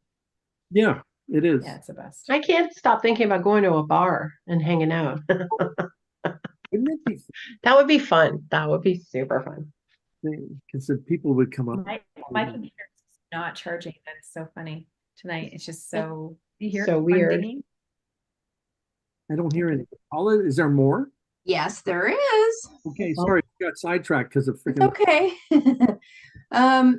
Yeah, it is. Yeah, it's the best. I can't stop thinking about going to a bar and hanging out. Wouldn't it be That would be fun. That would be super fun. because the people would come up. My computer's not charging. That's so funny tonight. It's just so, you hear So it? I'm weird. dinging? I don't hear anything. Paula, is there more? Yes, there is. Okay, sorry, we got sidetracked because of It's freaking. okay.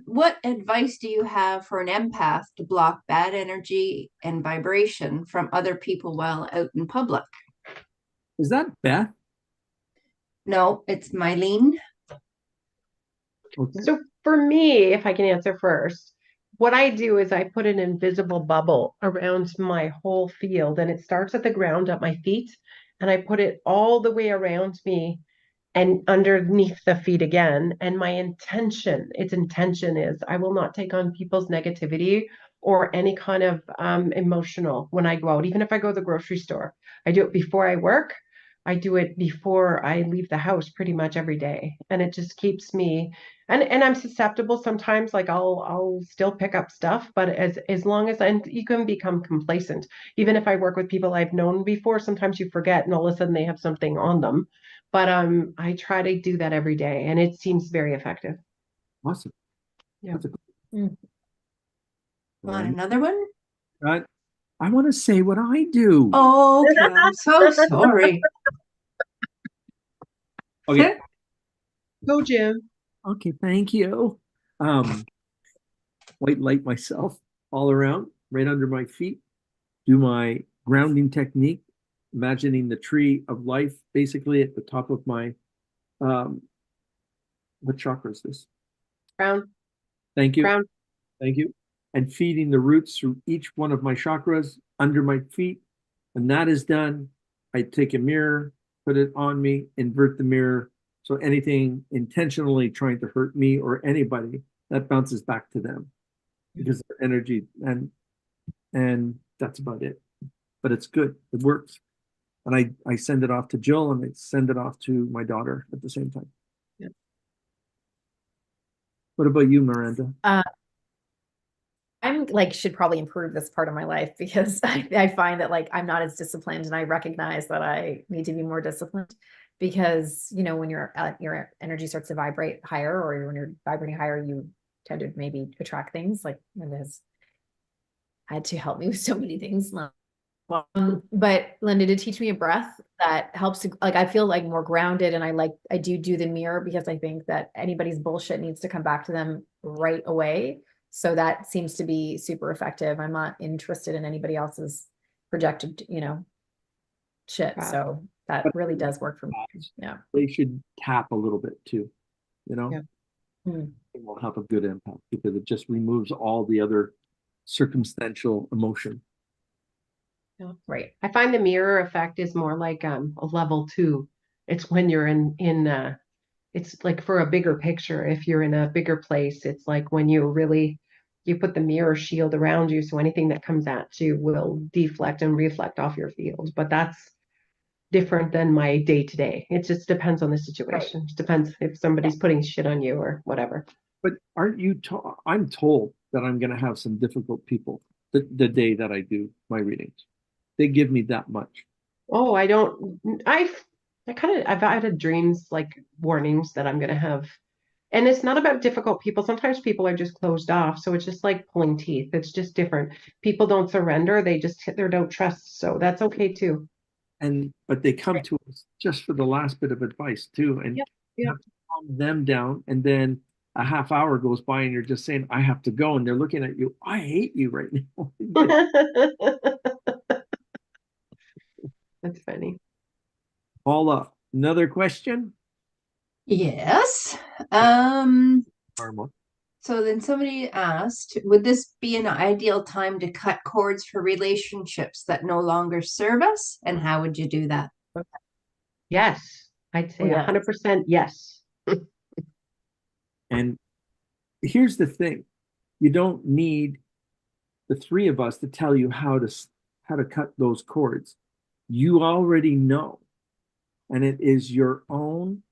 What advice do you have for an empath to block bad energy and vibration from other people while out in public? Is that Beth? No, it's Mylene. Okay. So for me, if I can answer first, what I do is I put an invisible bubble around my whole field, and it starts at the ground at my feet, and I put it all the way around me and underneath the feet again. And its intention is I will not take on people's negativity or any kind of emotional when I go out. Even if I go to the grocery store, I do it before I work. I do it before I leave the house pretty much every day. And it just keeps me, and I'm susceptible sometimes, like I'll still pick up stuff, but as long as, and you can become complacent. Even if I work with people I've known before, sometimes you forget and all of a sudden they have something on them. But I try to do that every day, and it seems very effective. Awesome. Yeah. That's a Mm. Want another one? Right. I want to say what I do. Oh, okay. I'm so sorry. Okay. Go, Jim. Okay, thank you. White light myself all around, right under my feet. Do my grounding technique, imagining the tree of life basically at the top of my what chakra is this? Crown. Thank you. Crown. Thank you. And feeding the roots through each one of my chakras under my feet. When that is done, I take a mirror, put it on me, invert the mirror. So anything intentionally trying to hurt me or anybody, that bounces back to them because of their energy, and that's about it. But it's good. It works. And I send it off to Jill, and I send it off to my daughter at the same time. Yeah. What about you, Miranda? I'm like, should probably improve this part of my life because I find that like I'm not as disciplined, and I recognize that I need to be more disciplined because, when your energy starts to vibrate higher, or when you're vibrating higher, you tend to maybe attract things like Linda has had to help me with so many things. But Linda did teach me a breath that helps to, like, I feel like more grounded, and I do the mirror because I think that anybody's bullshit needs to come back to them right away. So that seems to be super effective. I'm not interested in anybody else's projected, shit. Wow. So that really does work for me. Yeah. They should tap a little bit too, Yeah. Mm. It will have a good impact because it just removes all the other circumstantial emotion. Yeah. Right. I find the mirror effect is more like a level 2. It's when you're in it's like for a bigger picture. If you're in a bigger place, it's like when you put the mirror shield around you, so anything that comes at you will deflect and reflect off your field. But that's different than my day to day. It just depends on the situation. It depends if somebody's putting shit on you or whatever. But aren't you I'm told that I'm going to have some difficult people the day that I do my readings. They give me that much. Oh, I I've had dreams like warnings that I'm gonna have. And it's not about difficult people. Sometimes people are just closed off. So it's just like pulling teeth. It's just different. People don't surrender. They just hit their don't trust. So that's okay too. But they come to us just for the last bit of advice too, and Yep. you Yep. have to calm them down. And then a half hour goes by, and you're just saying, "I have to go," and they're looking at you. I hate you right now. That's funny. Paula, another question? Yes. Normal. So then somebody asked, would this be an ideal time to cut cords for relationships that no longer serve us? And how would you do that? Yes. I'd say Yeah. 100% yes. And here's the thing: you don't need the three of us to tell you how to cut those cords. You already know, and it is your own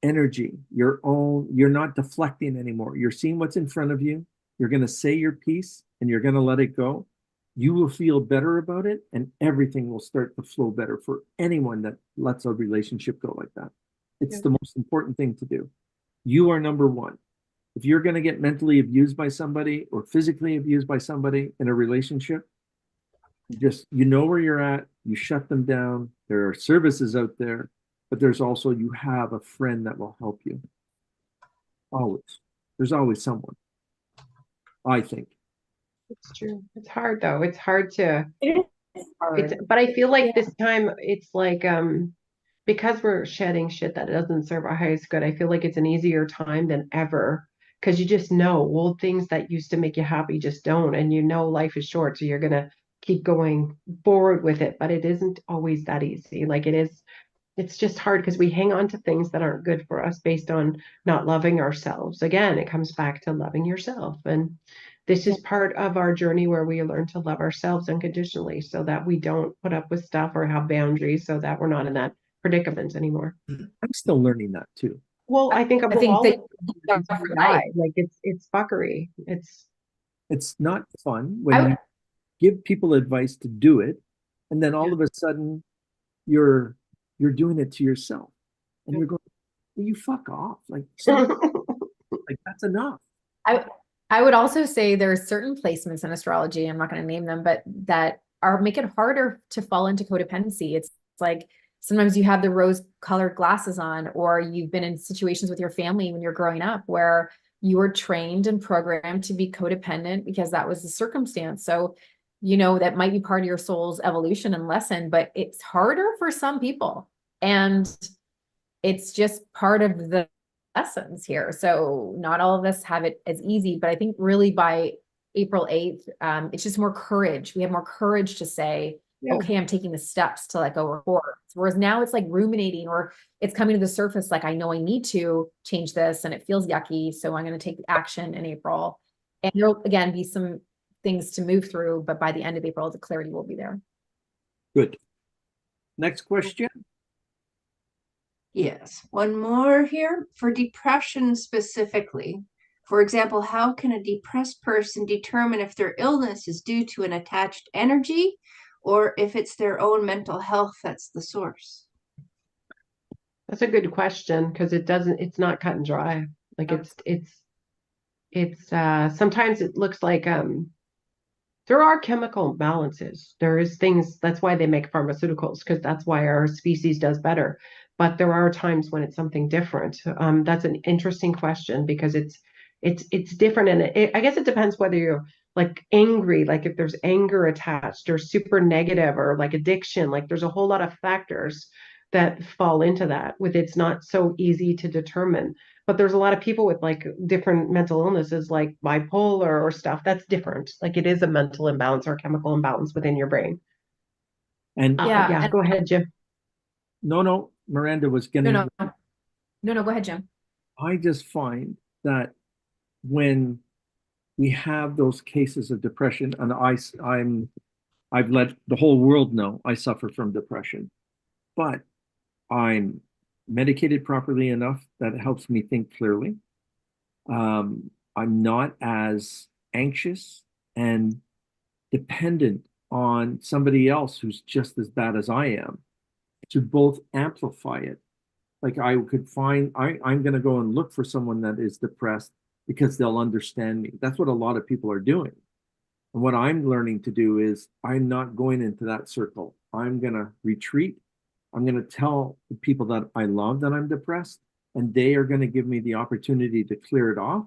energy, your own. You're not deflecting anymore. You're seeing what's in front of you. You're going to say your piece, and you're going to let it go. You will feel better about it, and everything will start to flow better for anyone that lets a relationship go like that. It's Yeah. the most important thing to do. You are number one. If you're going to get mentally abused by somebody or physically abused by somebody in a relationship, you know where you're at, you shut them down. There are services out there, but there's also, you have a friend that will help you. Always. There's always someone, I think. It's true. It's hard though. It's hard to, It is hard. but I feel like Yeah. this time it's like, because we're shedding shit that doesn't serve our highest good, I feel like it's an easier time than ever because you just know old things that used to make you happy just don't. And you know life is short, so you're gonna keep going forward with it. But it isn't always that easy. Like it's just hard because we hang on to things that aren't good for us based on not loving ourselves. Again, it comes back to loving yourself. And this is part of our journey where we learn to love ourselves unconditionally so that we don't put up with stuff or have boundaries so that we're not in that predicament anymore. I'm still learning that too. Well, I think I above think all, that it's right. like it's fuckery. It's not fun I when would, you give people advice to do it, and then all of a sudden you're you're doing it to yourself, and you're going, well, you fuck off. Like, stop. Like, that's enough. I I would also say there are certain placements in astrology, I'm not going to name them, but that are make it harder to fall into codependency. It's like sometimes you have the rose-colored glasses on, or you've been in situations with your family when you're growing up where you were trained and programmed to be codependent because that was the circumstance. So, that might be part of your soul's evolution and lesson, but it's harder for some people. And it's just part of the lessons here. So not all of us have it as easy, but I think really by April 8th, it's just more courage. We have more courage to say, Yeah. okay, I'm taking the steps to let go of cords. Whereas now it's like ruminating, or it's coming to the surface, like I know I need to change this and it feels yucky. So I'm going to take action in April. And there'll again be some things to move through, but by the end of April, the clarity will be there. Good. Next question. Yes. One more here. For depression specifically, for example, how can a depressed person determine if their illness is due to an attached energy or if it's their own mental health that's the source? That's a good question because it's not cut and dry. Like it's sometimes it looks like there are chemical imbalances. There is things that's why they make pharmaceuticals, because that's why our species does better. But there are times when it's something different. That's an interesting question because it's different, and I guess it depends whether you're like angry, like if there's anger attached, or super negative, or like addiction. Like there's a whole lot of factors that fall into that. With it's not so easy to determine. But there's a lot of people with like different mental illnesses, like bipolar or stuff. That's different. Like it is a mental imbalance or chemical imbalance within your brain. And Yeah. Go ahead, Jim. no, Miranda was getting. No, go ahead, Jim. I just find that when we have those cases of depression, and I've let the whole world know I suffer from depression, but I'm medicated properly enough that it helps me think clearly. I'm not as anxious and dependent on somebody else who's just as bad as I am. to both amplify it. Like I could find, I'm going to go and look for someone that is depressed because they'll understand me. That's what a lot of people are doing. And what I'm learning to do is I'm not going into that circle. I'm going to retreat. I'm going to tell the people that I love that I'm depressed, and they are going to give me the opportunity to clear it off.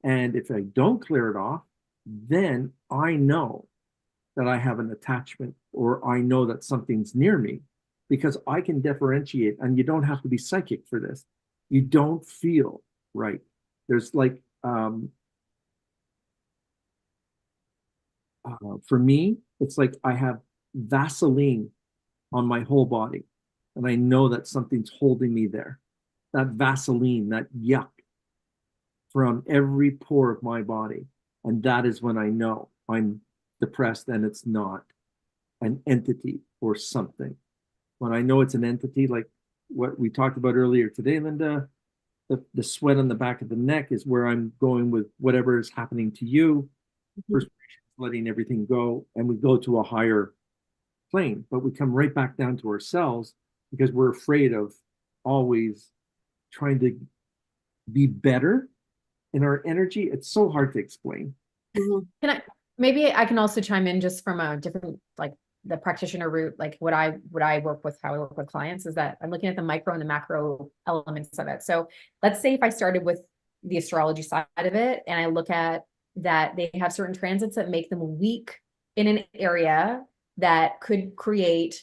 And if I don't clear it off, then I know that I have an attachment, or I know that something's near me, because I can differentiate. And you don't have to be psychic for this. You don't feel right. There's like, for me, it's like I have Vaseline on my whole body, and I know that something's holding me there. That Vaseline, that yuck from every pore of my body. And that is when I know I'm depressed and it's not an entity or something. When I know it's an entity, like what we talked about earlier today, Linda, the sweat on the back of the neck is where I'm going with whatever is happening to you. First, letting everything go, and we go to a higher plane, but we come right back down to ourselves because we're afraid of always trying to be better in our energy. It's so hard to explain. Maybe I can also chime in just from a different, like the practitioner route, like what I work with, how I work with clients, is that I'm looking at the micro and the macro elements of it. So let's say if I started with the astrology side of it, and I look at that they have certain transits that make them weak in an area that could create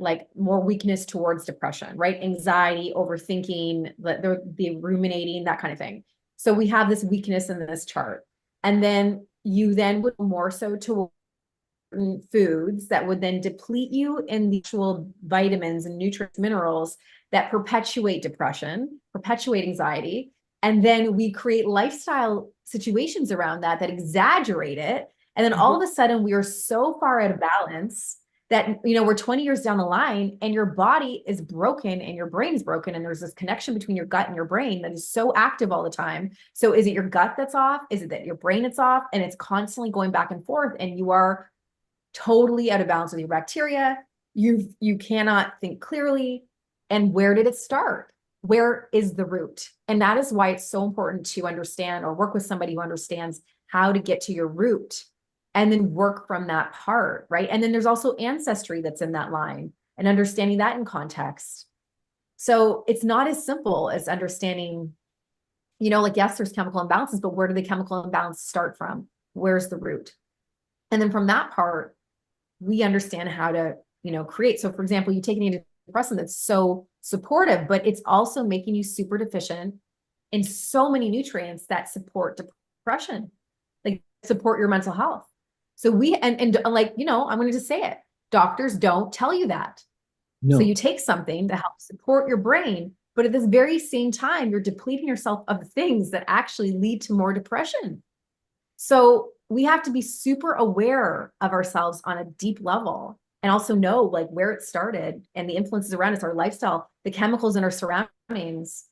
like more weakness towards depression, right? Anxiety, overthinking, the ruminating, that kind of thing. So we have this weakness in this chart. And then you then would more so to foods that would then deplete you in the actual vitamins and nutrients, minerals that perpetuate depression, perpetuate anxiety. And then we create lifestyle situations around that exaggerate it. And then all of a sudden we are so far out of balance that, you know, we're 20 years down the line and your body is broken and your brain is broken. And there's this connection between your gut and your brain that is so active all the time. So is it your gut that's off? Is it that your brain is off? And it's constantly going back and forth, and you are totally out of balance with your bacteria. You cannot think clearly. And where did it start? Where is the root? And that is why it's so important to understand or work with somebody who understands how to get to your root and then work from that part, right? And then there's also ancestry that's in that line and understanding that in context. So it's not as simple as understanding, you know, like, yes, there's chemical imbalances, but where do the chemical imbalances start from? Where's the root? And then from that part, we understand how to, you know, create. So for example, you take an antidepressant that's so supportive, but it's also making you super deficient in so many nutrients that support depression, like support your mental health. So and like, you know, I'm going to just say it. Doctors don't tell you that. No. So you take something to help support your brain, but at this very same time, you're depleting yourself of things that actually lead to more depression. So we have to be super aware of ourselves on a deep level, and also know like where it started and the influences around us, our lifestyle, the chemicals in our surroundings,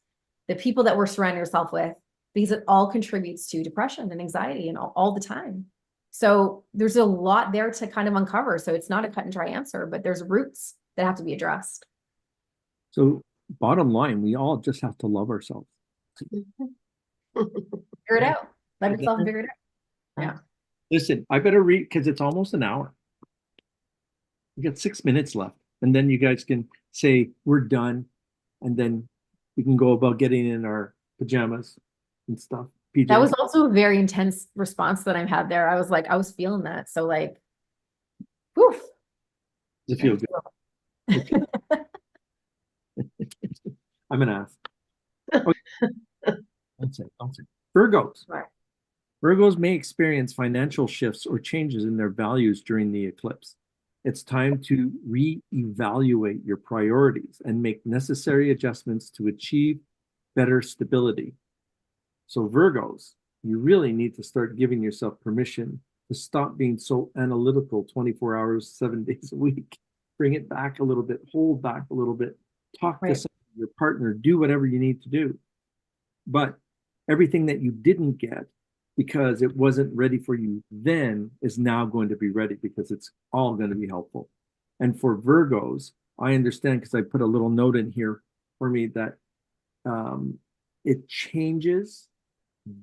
the people that we're surrounding ourselves with, because it all contributes to depression and anxiety and all the time. So there's a lot there to kind of uncover. So it's not a cut and dry answer, but there's roots that have to be addressed. So bottom line, we all just have to love ourselves. Figure it out. Let yourself figure it out. Yeah. Listen, I better read because it's almost an hour. We got 6 minutes left, and then you guys can say we're done, and then we can go about getting in our pajamas and stuff. PJs. That was also a very intense response that I had there. I was like, I was feeling that. So like, whew. Does it feel good? I'm gonna ask. Okay. Don't say. Virgos. Right. Virgos may experience financial shifts or changes in their values during the eclipse. It's time to re-evaluate your priorities and make necessary adjustments to achieve better stability. So Virgos, you really need to start giving yourself permission to stop being so analytical 24 hours, 7 days a week. Bring it back a little bit, hold back a little bit, talk to your partner, do whatever you need to do. But everything that you didn't get because it wasn't ready for you then is now going to be ready because it's all going to be helpful. And for Virgos, I understand because I put a little note in here for me that it changes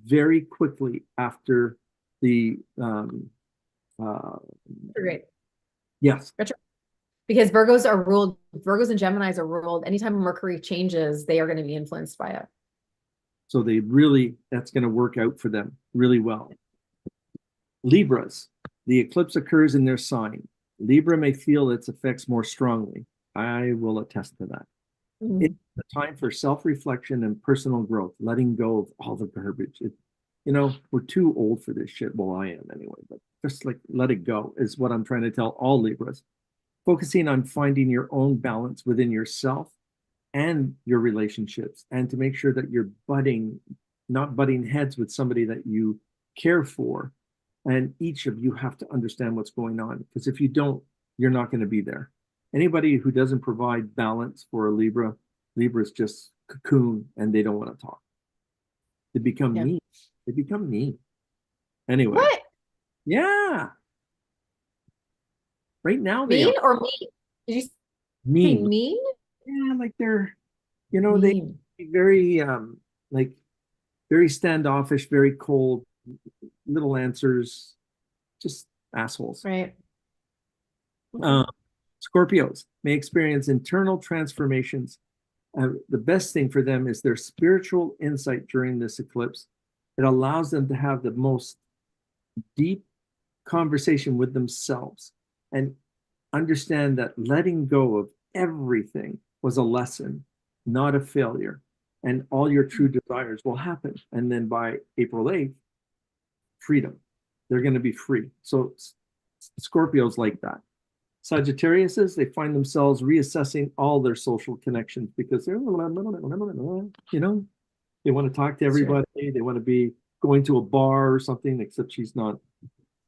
very quickly after the Great. yes. Because Virgos and Geminis are ruled, anytime Mercury changes, they are going to be influenced by it. So that's going to work out for them really well. Libras, the eclipse occurs in their sign. Libra may feel its effects more strongly. I will attest to that. It's a time for self-reflection and personal growth, letting go of all the garbage. We're too old for this shit. Well, I am anyway, but just like let it go is what I'm trying to tell all Libras. Focusing on finding your own balance within yourself and your relationships, and to make sure that you're not butting heads with somebody that you care for. And each of you have to understand what's going on, because if you don't, you're not going to be there. Anybody who doesn't provide balance for a Libra is just cocoon and they don't want to talk. They become mean. They become mean. Anyway. What? Yeah. Right now they Mean are or mean? Did you say mean. mean? Yeah, like they're, Mean. they very very standoffish, very cold, little answers, just assholes. Right. Scorpios may experience internal transformations. The best thing for them is their spiritual insight during this eclipse. It allows them to have the most deep conversation with themselves and understand that letting go of everything was a lesson, not a failure. And all your true desires will happen. And then by April 8th, freedom. They're going to be free. So Scorpios like that. Sagittariuses, they find themselves reassessing all their social connections because they're, they want to talk to everybody. Sure. They want to be going to a bar or something, except she's not.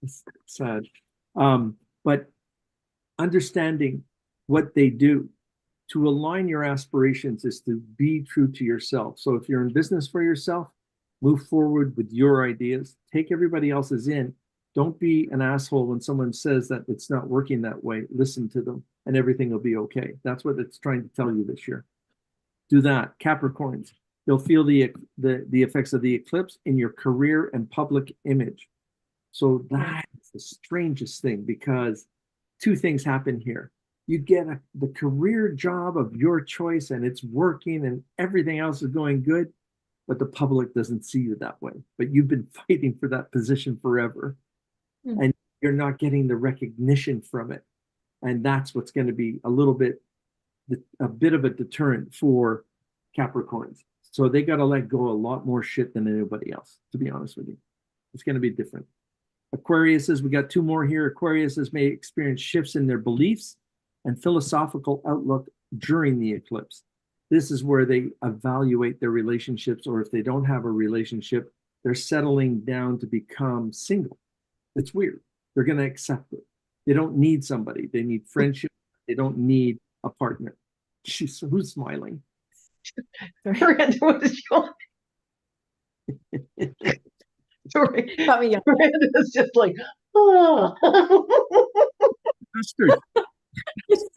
It's sad. But understanding what they do to align your aspirations is to be true to yourself. So if you're in business for yourself, move forward with your ideas. Take everybody else's in. Don't be an asshole when someone says that it's not working that way. Listen to them and everything will be okay. That's what it's trying to tell you this year. Do that. Capricorns, you'll feel the effects of the eclipse in your career and public image. So that's the strangest thing, because two things happen here. You get the career job of your choice and it's working and everything else is going good, but the public doesn't see you that way. But you've been fighting for that position forever. And you're not getting the recognition from it. And that's what's going to be a bit of a deterrent for Capricorns. So they got to let go a lot more shit than anybody else, to be honest with you. It's going to be different. Aquariuses, we got two more here. Aquariuses may experience shifts in their beliefs and philosophical outlook during the eclipse. This is where they evaluate their relationships, or if they don't have a relationship, they're settling down to become single. It's weird. They're going to accept it. They don't need somebody. They need friendship. They don't need a partner. Jeez, who's smiling? Miranda was yawning. Sorry. Miranda's just like, oh.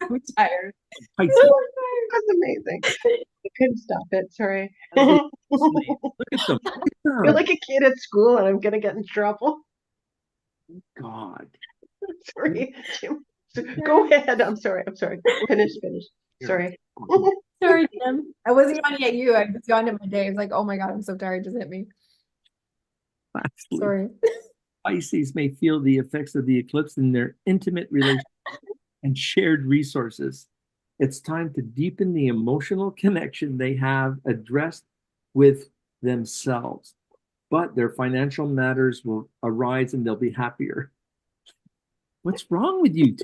I'm tired. That's amazing. I couldn't stop it. Sorry. Look at them. I feel like a kid at school and I'm going to get in trouble. God. Sorry. Go ahead. I'm sorry. Finish. Sorry. Sorry, Tim. I wasn't yawning at you. I was yawning at my day. I was like, oh my God, I'm so tired. Just hit me. Lastly, sorry. Pisces may feel the effects of the eclipse in their intimate relationships and shared resources. It's time to deepen the emotional connection they have addressed with themselves. But their financial matters will arise and they'll be happier. What's wrong with you?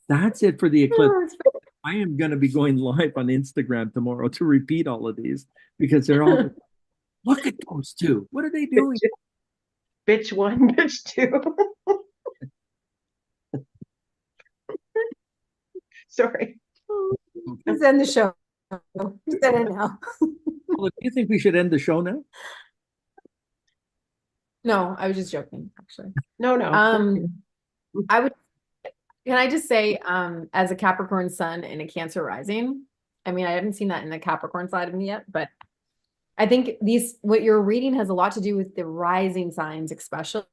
That's it for the eclipse. I am going to be going live on Instagram tomorrow to repeat all of these, because they're all, look at those two. What are they doing? Bitch one, bitch two. Sorry. Let's end the show. Just end it now. Well, do you think we should end the show now? No, I was just joking, actually. No. I would Can I just say, as a Capricorn sun and a Cancer rising, I mean, I haven't seen that in the Capricorn side of me yet, but I think what you're reading has a lot to do with the rising signs, especially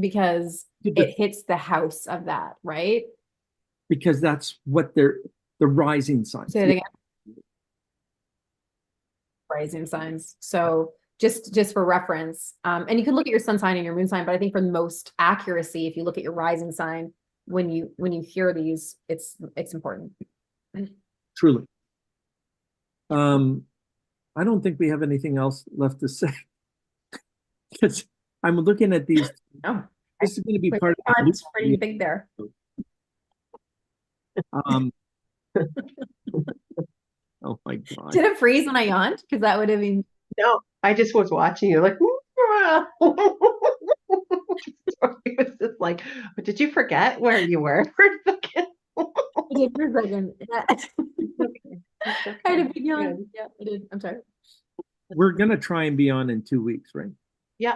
because it hits the house of that, right? Because that's what they're the rising signs. Say it again. Rising signs. So just for reference, and you can look at your sun sign and your moon sign, but I think for the most accuracy, if you look at your rising sign, when you hear these, it's important. Truly. I don't think we have anything else left to say. Because I'm looking at these. Oh, This is going to be wait, part of what do you think there? Oh my God. Did it freeze when I yawned? Because that would have been. No, I just was watching you like. So it was just like, did you forget where you were for a second? I did for a second. Yeah. Okay. I had a big yawn. Good. Yeah, I did. I'm sorry. We're going to try and be on in 2 weeks, right? Yeah.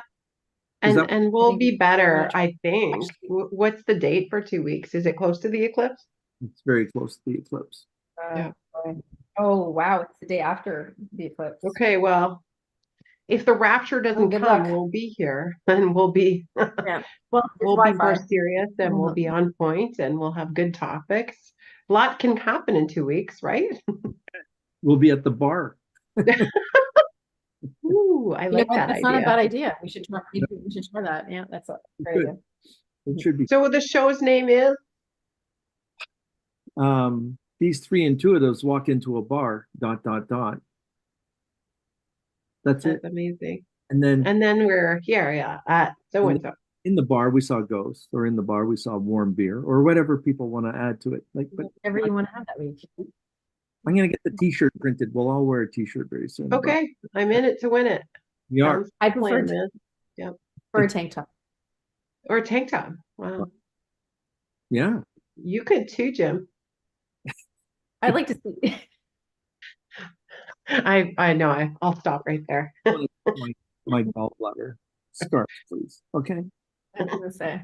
Is And that- and we'll think be we're better, gonna try- I think. Actually- What's the date for 2 weeks? Is it close to the eclipse? It's very close to the eclipse. Yeah. Oh, wow. It's the day after the eclipse. Okay, well, if the rapture doesn't good come, luck. we'll be here and we'll be Yeah. Well, we'll be more Wi-Fi. serious and we'll be on point and we'll have good topics. A lot can happen in 2 weeks, right? We'll be at the bar. Ooh, I You know like what? that That's not a idea. bad idea. We should try that. Yeah, that's a great Good. idea. It should be. So the show's name is? These three intuitives walk into a bar, ... That's it. That's amazing. And then And then we're here, yeah, at so and so. in the bar, we saw ghosts, or in the bar, we saw warm beer, or whatever people want to add to it. Like, but Whatever you want to have that week. I'm going to get the t-shirt printed. We'll all wear a t-shirt very soon. but Okay, I'm in it to win it. We are. Sounds I like a prefer plan, man. for a tank top. Or a tank top. Wow. Yeah. You could too, Jim. I'd like to see. I know. I'll stop right there. My gallbladder. Scarf, please. Okay. I was gonna say.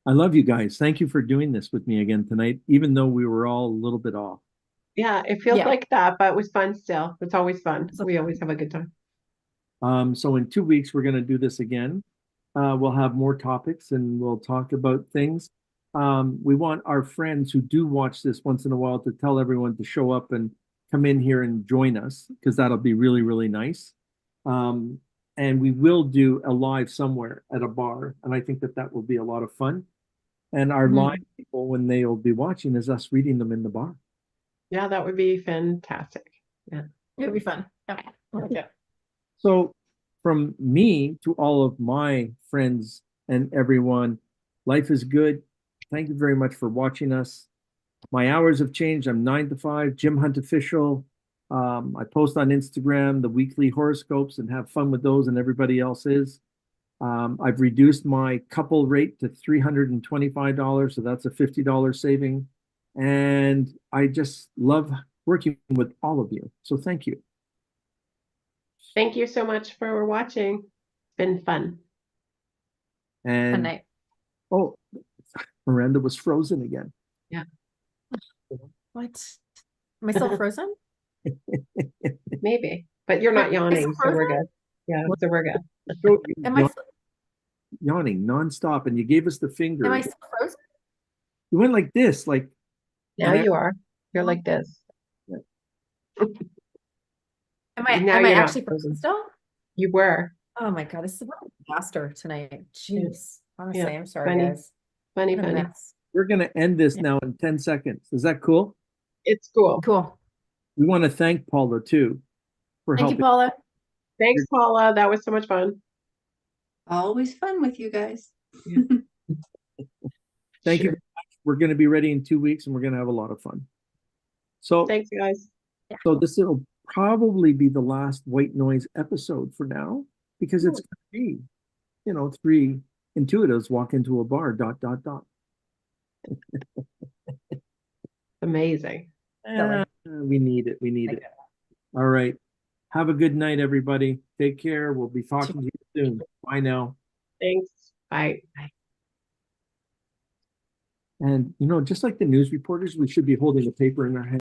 I love you guys. Thank you for doing this with me again tonight, even though we were all a little bit off. Yeah, it feels Yeah. like that, but it was fun still. It's always fun. We always have a good time. So in 2 weeks, we're going to do this again. We'll have more topics and we'll talk about things. We want our friends who do watch this once in a while to tell everyone to show up and come in here and join us, because that'll be really, really nice. And we will do a live somewhere at a bar. And I think that that will be a lot of fun. And our Mhm. live people, when they will be watching, is us reading them in the bar. Yeah, that would be fantastic. It would be fun. Yeah. I like it. So from me to all of my friends and everyone, life is good. Thank you very much for watching us. My hours have changed. I'm 9 to 5, Jim Hunt Official. I post on Instagram the weekly horoscopes and have fun with those, and everybody else is. I've reduced my couple rate to $325, so that's a $50 saving. And I just love working with all of you. So thank you. Thank you so much for watching. It's been fun. Fun And night. oh, Miranda was frozen again. What? Am I still frozen? Maybe, but you're not Wait, is it yawning, so we're frozen? good. Yeah, so we're good. So, Am I yawning nonstop, and you gave us the finger. am I still frozen? You went like this, like Now And you are. You're like this. Am I Now am I you're not actually frozen still? You were. Oh my God, this is a disaster tonight. Jeez. Honestly, Yeah, I'm sorry, funny. guys. Funny, What a funny. mess. we're gonna end this now in 10 seconds. Is that cool? It's cool. Cool. We want to thank Paula too for Thank you, helping. Paula. Thanks, Paula. That was so much fun. Always fun with you guys. Thank you Sure. very much. We're gonna be ready in 2 weeks, and we're gonna have a lot of fun. So, Thanks, guys. so this will probably be the last white noise episode for now, because it's gonna be, 3 intuitives walk into a bar. ... Amazing. We need it. We need it. All right. Have a good night, everybody. Take care. We'll be talking to you soon. Bye now. Thanks. Bye. Bye. And, just like the news reporters, we should be holding the paper in our hand.